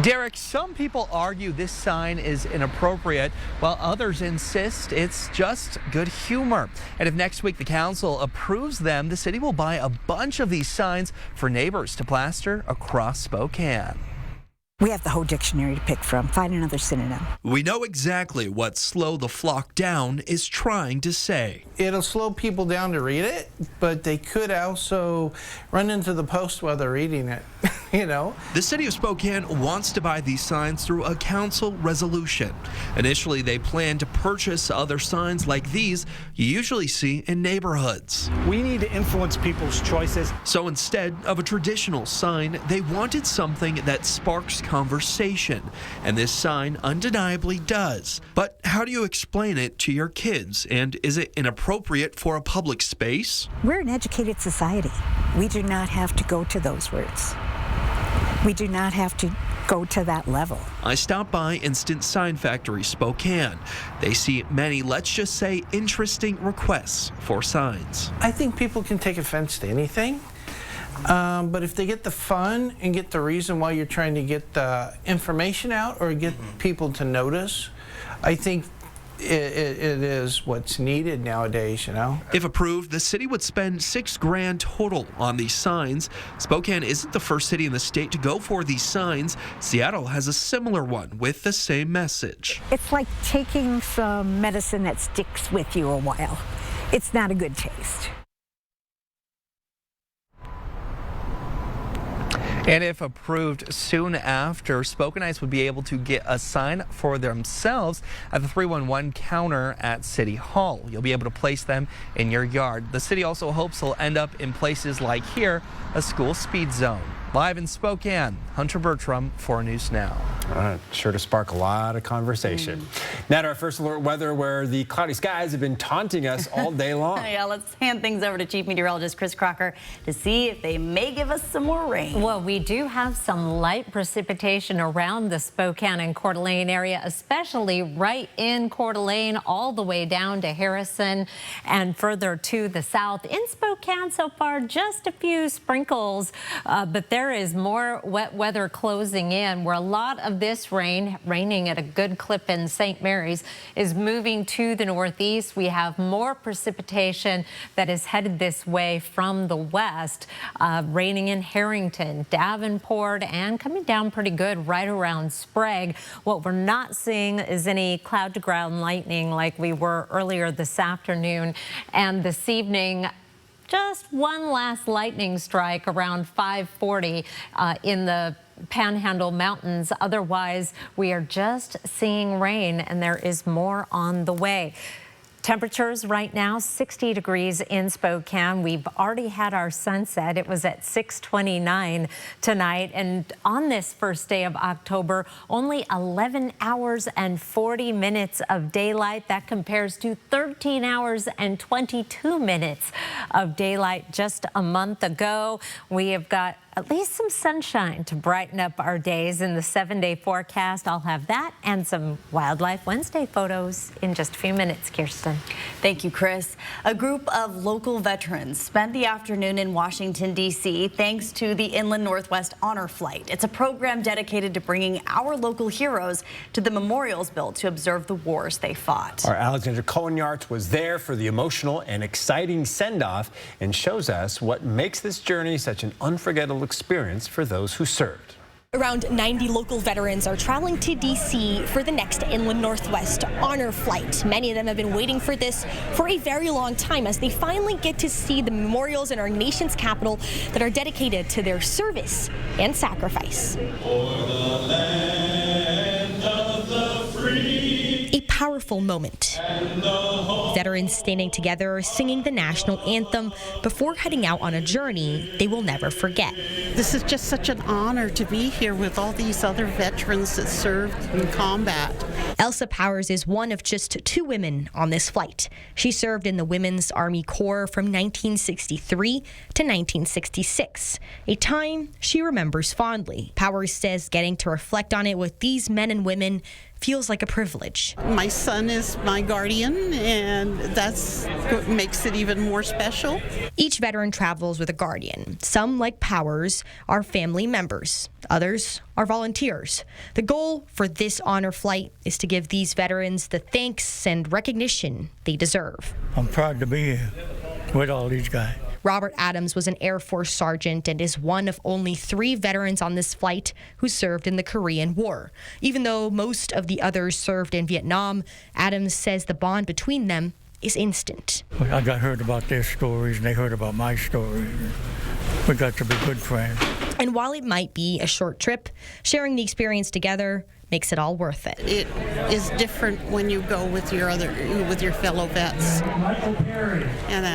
Speaker 24: Derek, some people argue this sign is inappropriate, while others insist it's just good humor. And if next week the council approves them, the city will buy a bunch of these signs for neighbors to plaster across Spokane.
Speaker 25: We have the whole dictionary to pick from. Find another synonym.
Speaker 26: We know exactly what slow the flock down is trying to say.
Speaker 27: It'll slow people down to read it, but they could also run into the post while they're reading it, you know?
Speaker 26: The city of Spokane wants to buy these signs through a council resolution. Initially, they plan to purchase other signs like these you usually see in neighborhoods.
Speaker 28: We need to influence people's choices.
Speaker 26: So instead of a traditional sign, they wanted something that sparks conversation, and this sign undeniably does. But how do you explain it to your kids, and is it inappropriate for a public space?
Speaker 25: We're an educated society. We do not have to go to those words. We do not have to go to that level.
Speaker 26: I stopped by Instant Sign Factory Spokane. They see many, let's just say, interesting requests for signs.
Speaker 27: I think people can take offense to anything. But if they get the fun and get the reason why you're trying to get the information out or get people to notice, I think it is what's needed nowadays, you know?
Speaker 26: If approved, the city would spend $6 grand total on these signs. Spokane isn't the first city in the state to go for these signs. Seattle has a similar one with the same message.
Speaker 25: It's like taking some medicine that sticks with you a while. It's not a good taste.
Speaker 24: And if approved soon after, Spokanites would be able to get a sign for themselves at the 311 counter at City Hall. You'll be able to place them in your yard. The city also hopes they'll end up in places like here, a school speed zone. Live in Spokane, Hunter Bertram, 4 News Now.
Speaker 3: All right, sure to spark a lot of conversation. Now to our first alert weather, where the cloudy skies have been taunting us all day long.
Speaker 1: Yeah, let's hand things over to Chief Meteorologist Chris Crocker to see if they may give us some more rain.
Speaker 2: Well, we do have some light precipitation around the Spokane and Coeur d'Alene area, especially right in Coeur d'Alene, all the way down to Harrison and further to the south. In Spokane so far, just a few sprinkles, but there is more wet weather closing in, where a lot of this raining at a good clip in St. Mary's, is moving to the northeast. We have more precipitation that is headed this way from the west, raining in Harrington, Davenport, and coming down pretty good right around Sprague. What we're not seeing is any cloud to ground lightning like we were earlier this afternoon and this evening. Just one last lightning strike around 5:40 in the Panhandle Mountains. Otherwise, we are just seeing rain, and there is more on the way. Temperatures right now, 60 degrees in Spokane. We've already had our sunset. It was at 6:29 tonight. And on this first day of October, only 11 hours and 40 minutes of daylight. That compares to 13 hours and 22 minutes of daylight just a month ago. We have got at least some sunshine to brighten up our days in the 7-day forecast. I'll have that and some Wildlife Wednesday photos in just a few minutes, Kirsten.
Speaker 1: Thank you, Chris. A group of local veterans spent the afternoon in Washington, D.C. thanks to the Inland Northwest Honor Flight. It's a program dedicated to bringing our local heroes to the memorials built to observe the wars they fought.
Speaker 3: Our Alexandra Cohen-Yarts was there for the emotional and exciting send-off and shows us what makes this journey such an unforgettable experience for those who served.
Speaker 4: Around 90 local veterans are traveling to D.C. for the next Inland Northwest Honor Flight. Many of them have been waiting for this for a very long time as they finally get to see the memorials in our nation's capital that are dedicated to their service and sacrifice. For the land of the free. A powerful moment. Veterans standing together singing the national anthem before heading out on a journey they will never forget.
Speaker 21: This is just such an honor to be here with all these other veterans that served in combat.
Speaker 4: Elsa Powers is one of just 2 women on this flight. She served in the Women's Army Corps from 1963 to 1966, a time she remembers fondly. Powers says getting to reflect on it with these men and women feels like a privilege.
Speaker 21: My son is my guardian, and that's what makes it even more special.
Speaker 4: Each veteran travels with a guardian. Some, like Powers, are family members. Others are volunteers. The goal for this honor flight is to give these veterans the thanks and recognition they deserve.
Speaker 5: I'm proud to be here with all these guys.
Speaker 4: Robert Adams was an Air Force sergeant and is one of only 3 veterans on this flight who served in the Korean War. Even though most of the others served in Vietnam, Adams says the bond between them is instant.
Speaker 5: I got heard about their stories and they heard about my story. We got to be good friends.
Speaker 4: And while it might be a short trip, sharing the experience together makes it all worth it.
Speaker 21: It is different when you go with your fellow vets, and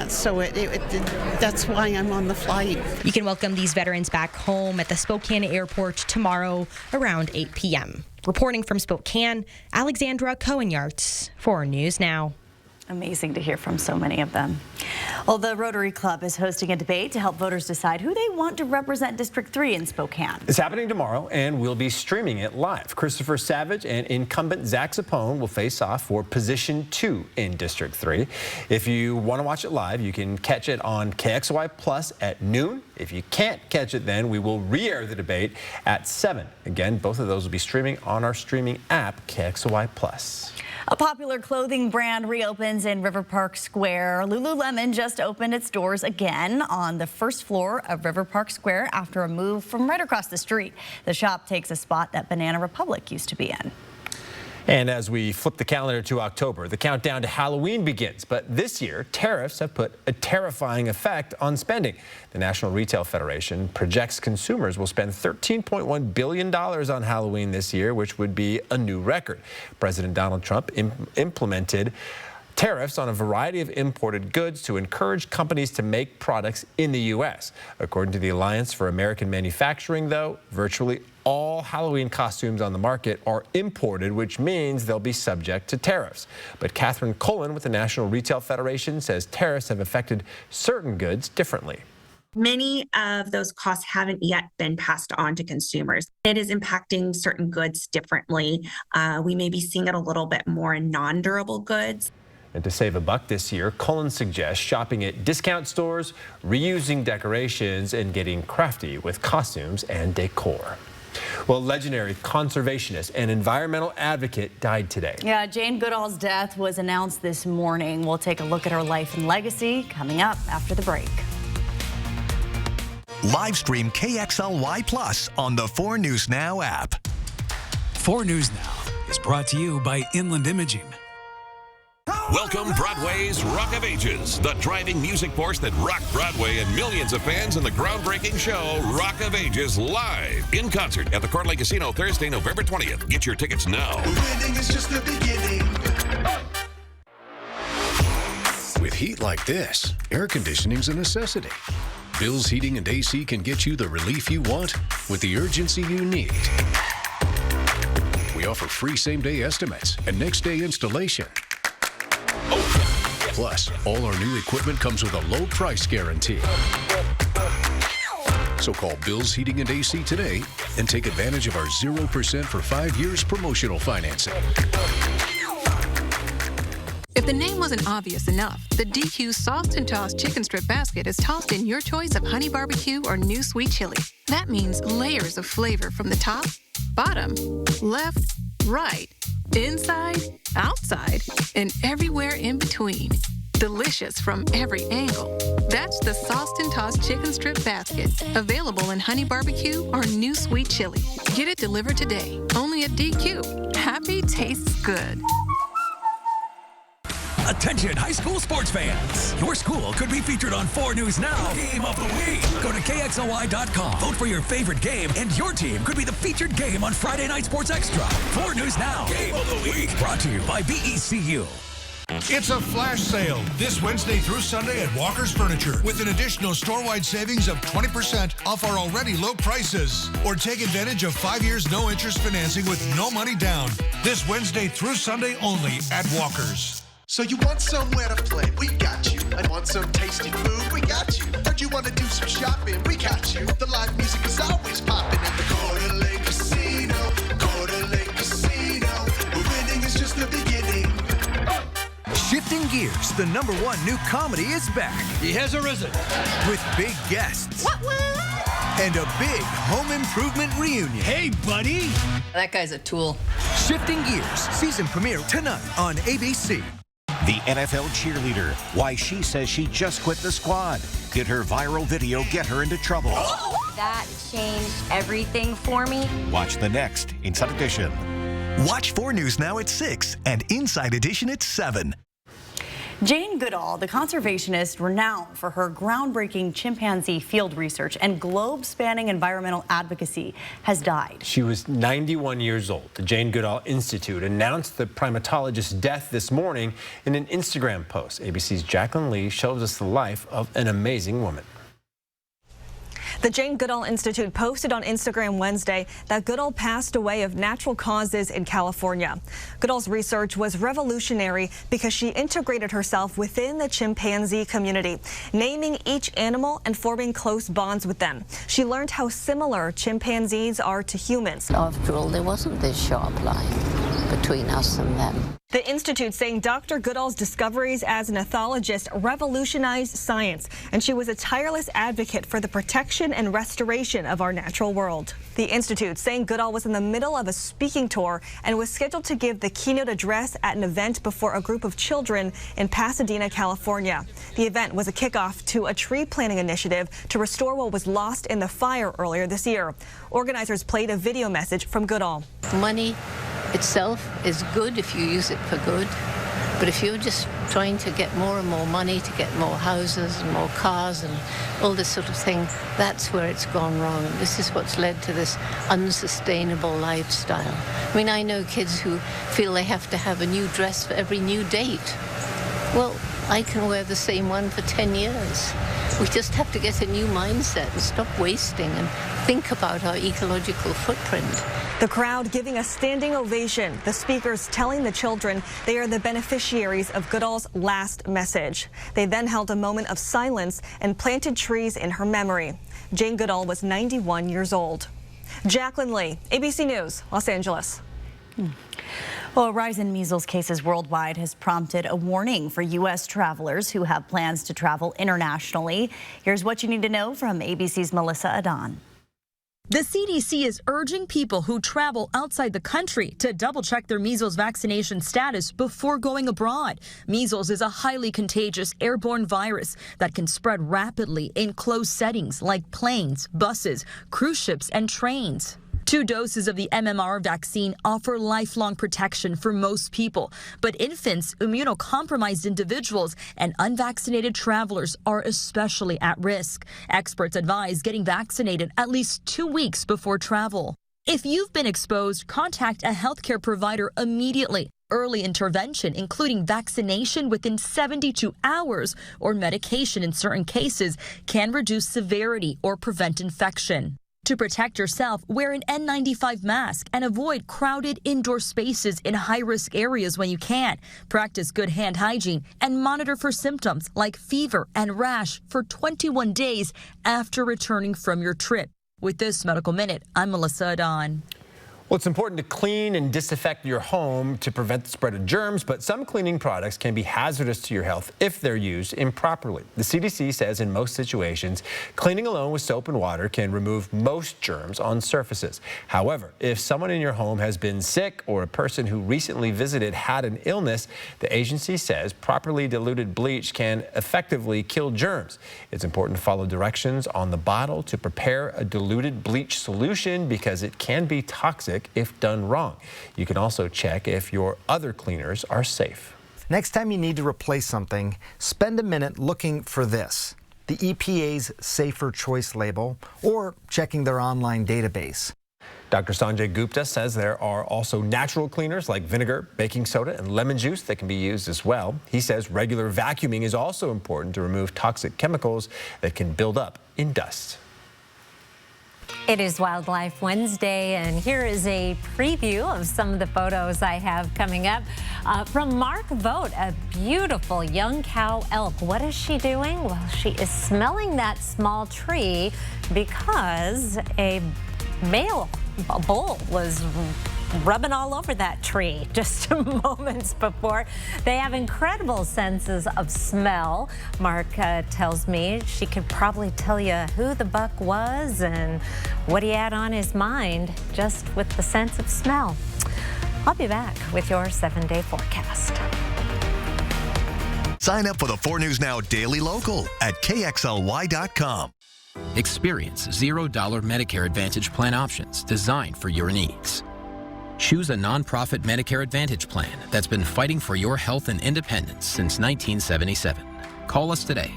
Speaker 21: that's why I'm on the flight.
Speaker 4: You can welcome these veterans back home at the Spokane Airport tomorrow around 8 p.m. Reporting from Spokane, Alexandra Cohen-Yarts, 4 News Now.
Speaker 1: Amazing to hear from so many of them. Well, the Rotary Club is hosting a debate to help voters decide who they want to represent District 3 in Spokane.
Speaker 3: It's happening tomorrow, and we'll be streaming it live. Christopher Savage and incumbent Zach Sapone will face off for position 2 in District 3. If you want to watch it live, you can catch it on KXLY Plus at noon. If you can't catch it then, we will re-air the debate at 7. Again, both of those will be streaming on our streaming app, KXLY Plus.
Speaker 1: A popular clothing brand reopens in River Park Square. Lululemon just opened its doors again on the first floor of River Park Square after a move from right across the street. The shop takes a spot that Banana Republic used to be in.
Speaker 3: And as we flip the calendar to October, the countdown to Halloween begins. But this year, tariffs have put a terrifying effect on spending. The National Retail Federation projects consumers will spend $13.1 billion on Halloween this year, which would be a new record. President Donald Trump implemented tariffs on a variety of imported goods to encourage companies to make products in the U.S. According to the Alliance for American Manufacturing, though, virtually all Halloween costumes on the market are imported, which means they'll be subject to tariffs. But Catherine Cullen with the National Retail Federation says tariffs have affected certain goods differently.
Speaker 6: Many of those costs haven't yet been passed on to consumers. It is impacting certain goods differently. We may be seeing it a little bit more in non-durable goods.
Speaker 3: And to save a buck this year, Cullen suggests shopping at discount stores, reusing decorations, and getting crafty with costumes and decor. Well, legendary conservationist and environmental advocate died today.
Speaker 1: Yeah, Jane Goodall's death was announced this morning. We'll take a look at her life and legacy coming up after the break.
Speaker 9: Live stream KXLY Plus on the 4 News Now app.
Speaker 10: 4 News Now is brought to you by Inland Imaging.
Speaker 23: Welcome Broadway's Rock of Ages, the driving music force that rocked Broadway and millions of fans in the groundbreaking show Rock of Ages live in concert at the Coeur d'Alene Casino Thursday, November 20th. Get your tickets now.
Speaker 11: Winning is just the beginning.
Speaker 12: With heat like this, air conditioning's a necessity. Bill's Heating and AC can get you the relief you want with the urgency you need. We offer free same-day estimates and next-day installation. Plus, all our new equipment comes with a low price guarantee. So call Bill's Heating and AC today and take advantage of our 0% for 5 years promotional financing.
Speaker 14: If the name wasn't obvious enough, the DQ Soft and Tossed Chicken Strip Basket is tossed in your choice of honey barbecue or new sweet chili. That means layers of flavor from the top, bottom, left, right, inside, outside, and everywhere in between. Delicious from every angle. That's the Sauced and Tossed Chicken Strip Basket, available in honey barbecue or new sweet chili. Get it delivered today, only at DQ. Happy tastes good.
Speaker 10: Attention high school sports fans. Your school could be featured on 4 News Now Game of the Week. Go to KXLY.com. Vote for your favorite game, and your team could be the featured game on Friday Night Sports Extra. 4 News Now Game of the Week. Brought to you by BECU.
Speaker 15: It's a flash sale this Wednesday through Sunday at Walker's Furniture with an additional store-wide savings of 20% off our already low prices. Or take advantage of 5 years no-interest financing with no money down. This Wednesday through Sunday only at Walker's.
Speaker 11: So you want somewhere to play? We got you. I want some tasty food? We got you. Heard you want to do some shopping? We got you. The live music is always popping at the Coeur d'Alene Casino. Coeur d'Alene Casino. Winning is just the beginning.
Speaker 16: Shifting Gears, the #1 new comedy is back.
Speaker 17: He has arisen.
Speaker 16: With big guests. And a big home improvement reunion.
Speaker 17: Hey, buddy.
Speaker 18: That guy's a tool.
Speaker 16: Shifting Gears, season premiere tonight on ABC.
Speaker 29: The NFL cheerleader, why she says she just quit the squad. Did her viral video get her into trouble?
Speaker 30: That changed everything for me.
Speaker 29: Watch the next Inside Edition.
Speaker 9: Watch 4 News Now at 6 and Inside Edition at 7.
Speaker 1: Jane Goodall, the conservationist renowned for her groundbreaking chimpanzee field research and globe-spanning environmental advocacy, has died.
Speaker 3: She was 91 years old. The Jane Goodall Institute announced the primatologist's death this morning in an Instagram post. ABC's Jacqueline Lee shows us the life of an amazing woman.
Speaker 32: The Jane Goodall Institute posted on Instagram Wednesday that Goodall passed away of natural causes in California. Goodall's research was revolutionary because she integrated herself within the chimpanzee community, naming each animal and forming close bonds with them. She learned how similar chimpanzees are to humans.
Speaker 33: After all, there wasn't this sharp line between us and them.
Speaker 32: The Institute saying Dr. Goodall's discoveries as an ethologist revolutionized science, and she was a tireless advocate for the protection and restoration of our natural world. The Institute saying Goodall was in the middle of a speaking tour and was scheduled to give the keynote address at an event before a group of children in Pasadena, California. The event was a kickoff to a tree planting initiative to restore what was lost in the fire earlier this year. Organizers played a video message from Goodall.
Speaker 33: Money itself is good if you use it for good, but if you're just trying to get more and more money to get more houses and more cars and all this sort of thing, that's where it's gone wrong. This is what's led to this unsustainable lifestyle. I mean, I know kids who feel they have to have a new dress for every new date. Well, I can wear the same one for 10 years. We just have to get a new mindset and stop wasting and think about our ecological footprint.
Speaker 32: The crowd giving a standing ovation, the speakers telling the children they are the beneficiaries of Goodall's last message. They then held a moment of silence and planted trees in her memory. Jane Goodall was 91 years old. Jacqueline Lee, ABC News, Los Angeles.
Speaker 1: Well, a rise in measles cases worldwide has prompted a warning for U.S. travelers who have plans to travel internationally. Here's what you need to know from ABC's Melissa Adon.
Speaker 7: The CDC is urging people who travel outside the country to double-check their measles vaccination status before going abroad. Measles is a highly contagious airborne virus that can spread rapidly in closed settings like planes, buses, cruise ships, and trains. 2 doses of the MMR vaccine offer lifelong protection for most people, but infants, immunocompromised individuals, and unvaccinated travelers are especially at risk. Experts advise getting vaccinated at least 2 weeks before travel. If you've been exposed, contact a healthcare provider immediately. Early intervention, including vaccination within 72 hours or medication in certain cases, can reduce severity or prevent infection. To protect yourself, wear an N95 mask and avoid crowded indoor spaces in high-risk areas when you can. Practice good hand hygiene and monitor for symptoms like fever and rash for 21 days after returning from your trip. With this Medical Minute, I'm Melissa Adon.
Speaker 3: Well, it's important to clean and disinfect your home to prevent the spread of germs, but some cleaning products can be hazardous to your health if they're used improperly. The CDC says in most situations, cleaning alone with soap and water can remove most germs on surfaces. However, if someone in your home has been sick or a person who recently visited had an illness, the agency says properly diluted bleach can effectively kill germs. It's important to follow directions on the bottle to prepare a diluted bleach solution because it can be toxic if done wrong. You can also check if your other cleaners are safe.
Speaker 8: Next time you need to replace something, spend a minute looking for this, the EPA's Safer Choice label, or checking their online database.
Speaker 3: Dr. Sanjay Gupta says there are also natural cleaners like vinegar, baking soda, and lemon juice that can be used as well. He says regular vacuuming is also important to remove toxic chemicals that can build up in dust.
Speaker 2: It is Wildlife Wednesday, and here is a preview of some of the photos I have coming up. From Mark Vogt, a beautiful young cow elk. What is she doing? Well, she is smelling that small tree because a male bull was rubbing all over that tree just moments before. They have incredible senses of smell. Mark tells me she could probably tell you who the buck was and what he had on his mind just with the sense of smell. I'll be back with your 7-day forecast.
Speaker 9: Sign up for the 4 News Now Daily Local at KXLY.com.
Speaker 13: Experience $0 Medicare Advantage plan options designed for your needs. Choose a nonprofit Medicare Advantage plan that's been fighting for your health and independence since 1977. Call us today.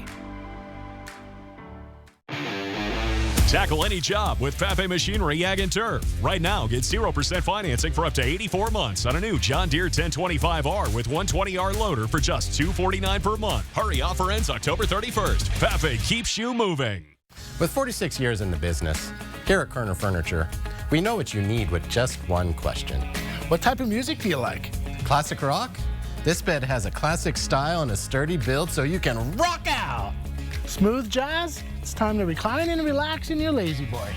Speaker 17: Tackle any job with Fafe Machinery Ag & Turf. Right now, get 0% financing for up to 84 months on a new John Deere 1025R with 120R loader for just $249 per month. Hurry, offer ends October 31st. Fafe keeps you moving.
Speaker 18: With 46 years in the business, here at Kerner Furniture, we know what you need with just one question.
Speaker 19: What type of music do you like?
Speaker 18: Classic rock? This bed has a classic style and a sturdy build so you can rock out.
Speaker 19: Smooth jazz? It's time to recline and relax in your lazy boy.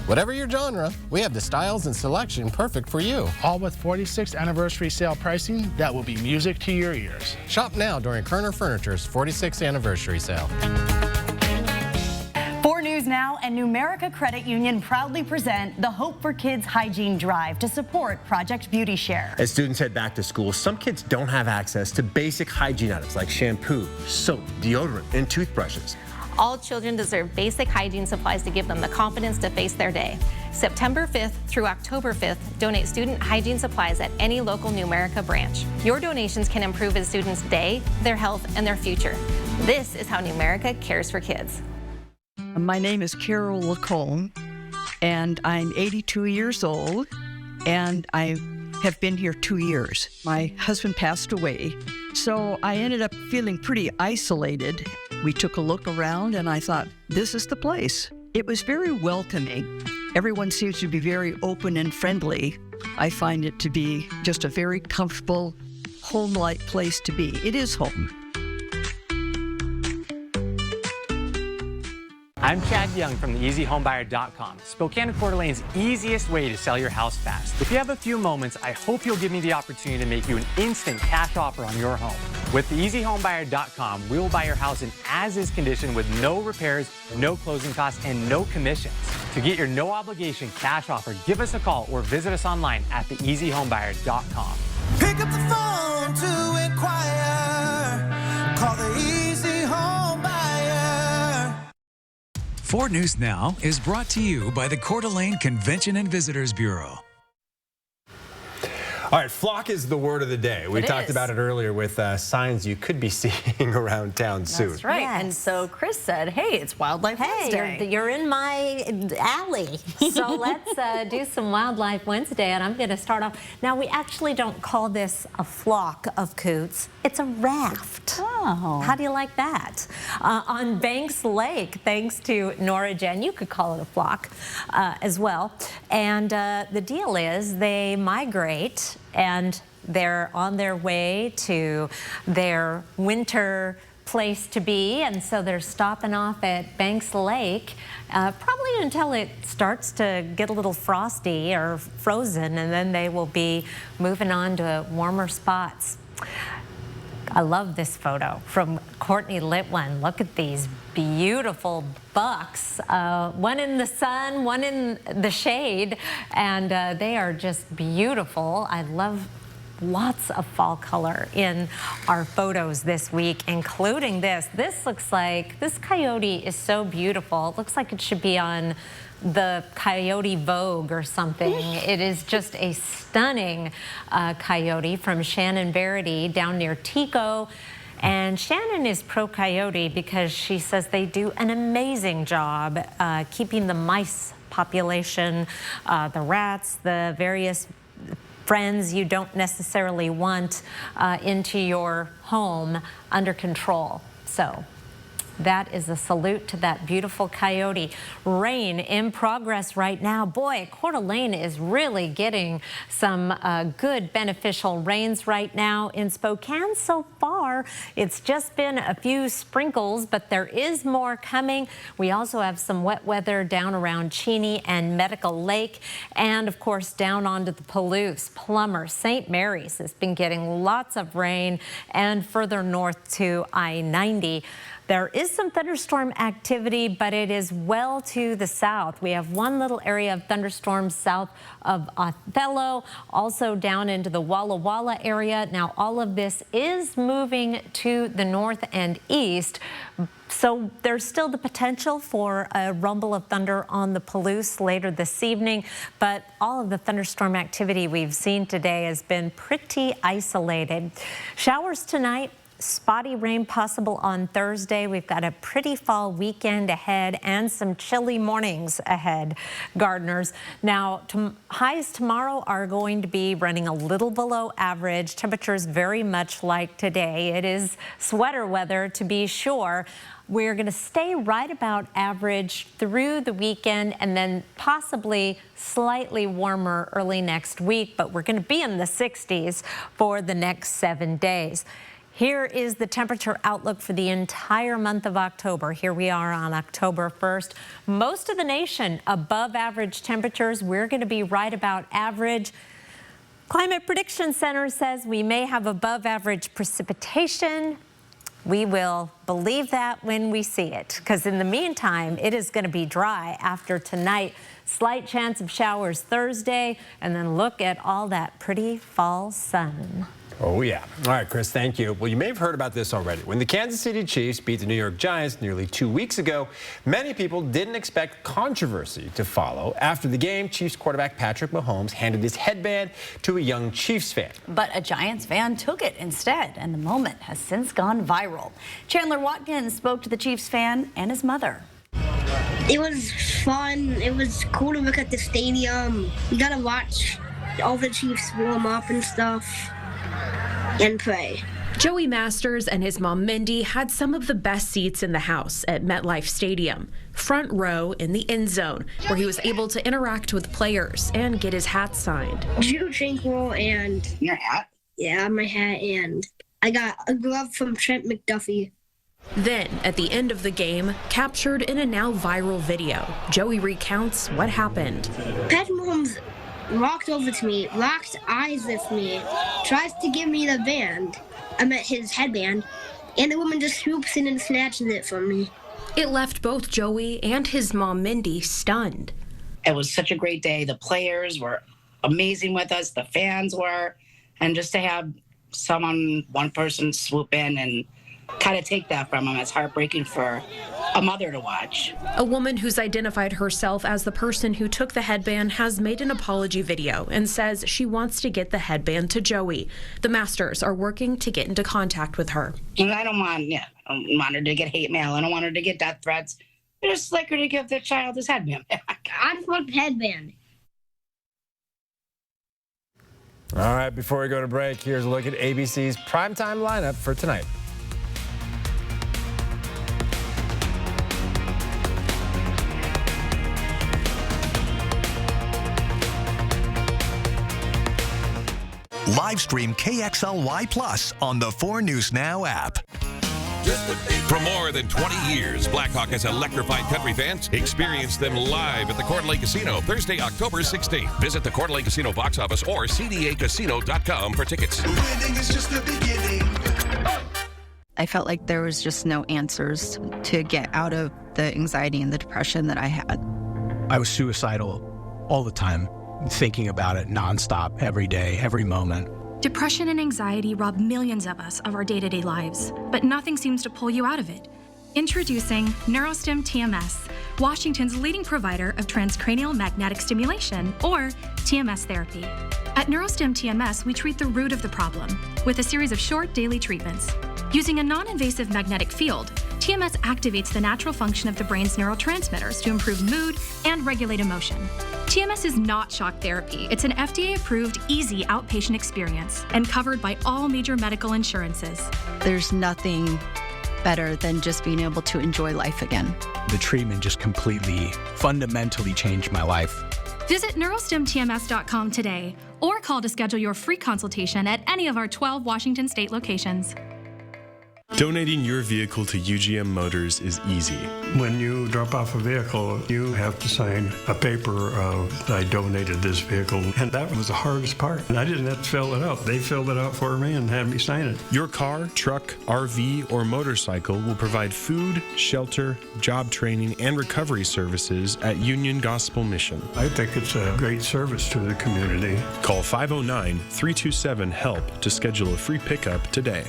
Speaker 18: Whatever your genre, we have the styles and selection perfect for you.
Speaker 19: All with 46th anniversary sale pricing that will be music to your ears.
Speaker 18: Shop now during Kerner Furniture's 46th anniversary sale.
Speaker 1: 4 News Now and Numerica Credit Union proudly present the Hope for Kids Hygiene Drive to support Project Beauty Share.
Speaker 3: As students head back to school, some kids don't have access to basic hygiene items like shampoo, soap, deodorant, and toothbrushes.
Speaker 20: All children deserve basic hygiene supplies to give them the confidence to face their day. September 5th through October 5th, donate student hygiene supplies at any local Numerica branch. Your donations can improve a student's day, their health, and their future. This is how Numerica cares for kids.
Speaker 22: My name is Carol Lacombe, and I'm 82 years old, and I have been here 2 years. My husband passed away, So I ended up feeling pretty isolated. We took a look around and I thought, this is the place. It was very welcoming. Everyone seems to be very open and friendly. I find it to be just a very comfortable, home-like place to be. It is home.
Speaker 4: I'm Chad Young from the EasyHomebuyer.com, Spokane and Coeur d'Alene's easiest way to sell your house fast. If you have a few moments, I hope you'll give me the opportunity to make you an instant cash offer on your home. With the EasyHomebuyer.com, we will buy your house in as-is condition with no repairs, no closing costs, and no commissions. To get your no-obligation cash offer, give us a call or visit us online at theeasyhomebuyer.com.
Speaker 5: Pick up the phone to inquire. Call the Easy Home Buyer.
Speaker 10: 4 News Now is brought to you by the Coeur d'Alene Convention and Visitors Bureau.
Speaker 3: All right, flock is the word of the day. We talked about it earlier with signs you could be seeing around town soon.
Speaker 1: That's right.
Speaker 2: Yes.
Speaker 1: And so Chris said, hey, it's Wildlife Wednesday.
Speaker 2: You're in my alley. So let's do some Wildlife Wednesday, and I'm going to start off. Now, we actually don't call this a flock of coots. It's a raft.
Speaker 1: Oh.
Speaker 2: How do you like that? On Banks Lake, thanks to Nora Jen, you could call it a flock as well. And the deal is they migrate and they're on their way to their winter place to be, and so they're stopping off at Banks Lake probably until it starts to get a little frosty or frozen, and then they will be moving on to warmer spots. I love this photo from Courtney Litwin. Look at these beautiful bucks, one in the sun, one in the shade, and they are just beautiful. I love lots of fall color in our photos this week, including this. This looks like, this coyote is so beautiful. It looks like it should be on the Coyote Vogue or something. It is just a stunning coyote from Shannon Verity down near Tico. And Shannon is pro-coyote because she says they do an amazing job keeping the mice population, the rats, the various friends you don't necessarily want into your home under control. So that is a salute to that beautiful coyote. Rain in progress right now. Boy, Coeur d'Alene is really getting some good beneficial rains right now. In Spokane so far, it's just been a few sprinkles, but there is more coming. We also have some wet weather down around Cheney and Medical Lake, and of course down onto the Palouse, Plummer, St. Mary's has been getting lots of rain, and further north to I-90. There is some thunderstorm activity, but it is well to the south. We have one little area of thunderstorms south of Othello, also down into the Walla Walla area. Now, all of this is moving to the north and east. So there's still the potential for a rumble of thunder on the Palouse later this evening, but all of the thunderstorm activity we've seen today has been pretty isolated. Showers tonight. Spotty rain possible on Thursday. We've got a pretty fall weekend ahead and some chilly mornings ahead, gardeners. Now, highs tomorrow are going to be running a little below average. Temperatures very much like today. It is sweater weather to be sure. We're going to stay right about average through the weekend and then possibly slightly warmer early next week, but we're going to be in the 60s for the next 7 days. Here is the temperature outlook for the entire month of October. Here we are on October 1st. Most of the nation above average temperatures. We're going to be right about average. Climate Prediction Center says we may have above average precipitation. We will believe that when we see it, because in the meantime, it is going to be dry after tonight. Slight chance of showers Thursday, and then look at all that pretty fall sun.
Speaker 3: Oh, yeah. All right, Chris, thank you. Well, you may have heard about this already. When the Kansas City Chiefs beat the New York Giants nearly 2 weeks ago, many people didn't expect controversy to follow. After the game, Chiefs quarterback Patrick Mahomes handed his headband to a young Chiefs fan.
Speaker 1: But a Giants fan took it instead, and the moment has since gone viral. Chandler Watkins spoke to the Chiefs fan and his mother.
Speaker 6: It was fun. It was cool to look at the stadium. We got to watch all the Chiefs warm up and stuff. And pray.
Speaker 11: Joey Masters and his mom Mindy had some of the best seats in the house at MetLife Stadium, front row in the end zone, where he was able to interact with players and get his hat signed.
Speaker 6: Drew Tranquil and
Speaker 12: your hat?
Speaker 6: Yeah, my hat, and I got a glove from Trent McDuffie.
Speaker 11: Then, at the end of the game, captured in a now viral video, Joey recounts what happened.
Speaker 6: Patrick Mahomes walked over to me, locked eyes with me, tries to give me the band. I meant his headband, and the woman just swoops in and snatches it from me.
Speaker 11: It left both Joey and his mom Mindy stunned.
Speaker 12: It was such a great day. The players were amazing with us, the fans were, and just to have one person swoop in and kind of take that from him, it's heartbreaking for a mother to watch.
Speaker 11: A woman who's identified herself as the person who took the headband has made an apology video and says she wants to get the headband to Joey. The Masters are working to get into contact with her.
Speaker 12: And I don't want her to get hate mail. I don't want her to get death threats. I just like her to give the child his headband back.
Speaker 6: I just want the headband.
Speaker 3: All right, before we go to break, here's a look at ABC's primetime lineup for tonight.
Speaker 9: Live stream KXLY Plus on the 4 News Now app.
Speaker 14: For more than 20 years, Blackhawk has electrified country fans. Experience them live at the Coeur d'Alene Casino Thursday, October 16th. Visit the Coeur d'Alene Casino box office or cdacasino.com for tickets.
Speaker 5: Winning is just the beginning.
Speaker 15: I felt like there was just no answers to get out of the anxiety and the depression that I had.
Speaker 16: I was suicidal all the time, thinking about it nonstop, every day, every moment.
Speaker 21: Depression and anxiety rob millions of us of our day-to-day lives, but nothing seems to pull you out of it. Introducing NeuroStim TMS, Washington's leading provider of transcranial magnetic stimulation, or TMS therapy. At NeuroStim TMS, we treat the root of the problem with a series of short daily treatments. Using a non-invasive magnetic field, TMS activates the natural function of the brain's neurotransmitters to improve mood and regulate emotion. TMS is not shock therapy. It's an FDA-approved, easy outpatient experience and covered by all major medical insurances.
Speaker 15: There's nothing better than just being able to enjoy life again.
Speaker 16: The treatment just completely, fundamentally changed my life.
Speaker 21: Visit neurostimtms.com today or call to schedule your free consultation at any of our 12 Washington state locations.
Speaker 23: Donating your vehicle to UGM Motors is easy.
Speaker 24: When you drop off a vehicle, you have to sign a paper of, I donated this vehicle, and that was the hardest part. And I didn't have to fill it out. They filled it out for me and had me sign it.
Speaker 23: Your car, truck, RV, or motorcycle will provide food, shelter, job training, and recovery services at Union Gospel Mission.
Speaker 24: I think it's a great service to the community.
Speaker 23: Call 509-327-HELP to schedule a free pickup today.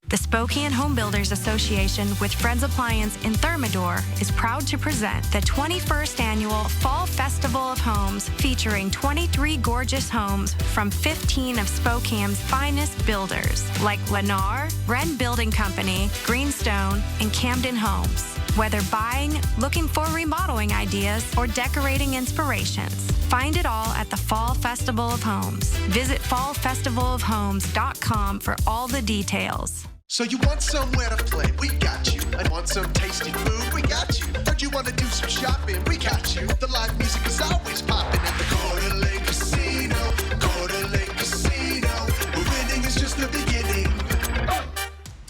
Speaker 25: The Spokane Home Builders Association with Fred's Appliance in Thermador is proud to present the 21st Annual Fall Festival of Homes, featuring 23 gorgeous homes from 15 of Spokane's finest builders, like Lennar, Wren Building Company, Greenstone, and Camden Homes. Whether buying, looking for remodeling ideas, or decorating inspirations, find it all at the Fall Festival of Homes. Visit fallfestivalofhomes.com for all the details.
Speaker 5: So you want somewhere to play? We got you. I want some tasty food? We got you. Heard you want to do some shopping? We got you. The live music is always popping at the Coeur d'Alene Casino. Coeur d'Alene Casino. Where winning is just the beginning.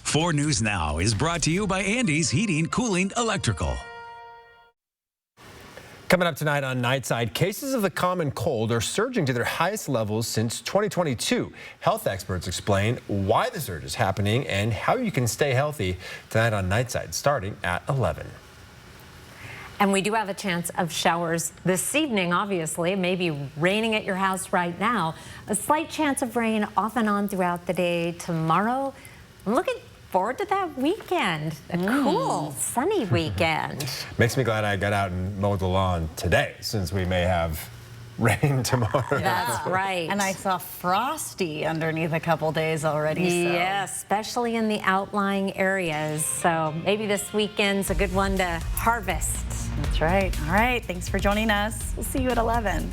Speaker 10: 4 News Now is brought to you by Andy's Heating, Cooling, Electrical.
Speaker 3: Coming up tonight on Nightside, cases of the common cold are surging to their highest levels since 2022. Health experts explain why the surge is happening and how you can stay healthy tonight on Nightside, starting at 11.
Speaker 2: And we do have a chance of showers this evening, obviously. Maybe raining at your house right now. A slight chance of rain off and on throughout the day tomorrow. I'm looking forward to that weekend. A cool, sunny weekend.
Speaker 3: Makes me glad I got out and mowed the lawn today, since we may have rain tomorrow.
Speaker 2: That's right.
Speaker 1: And I saw frosty underneath a couple days already.
Speaker 2: Yeah, especially in the outlying areas. So maybe this weekend's a good one to harvest.
Speaker 1: That's right. All right. Thanks for joining us. We'll see you at 11.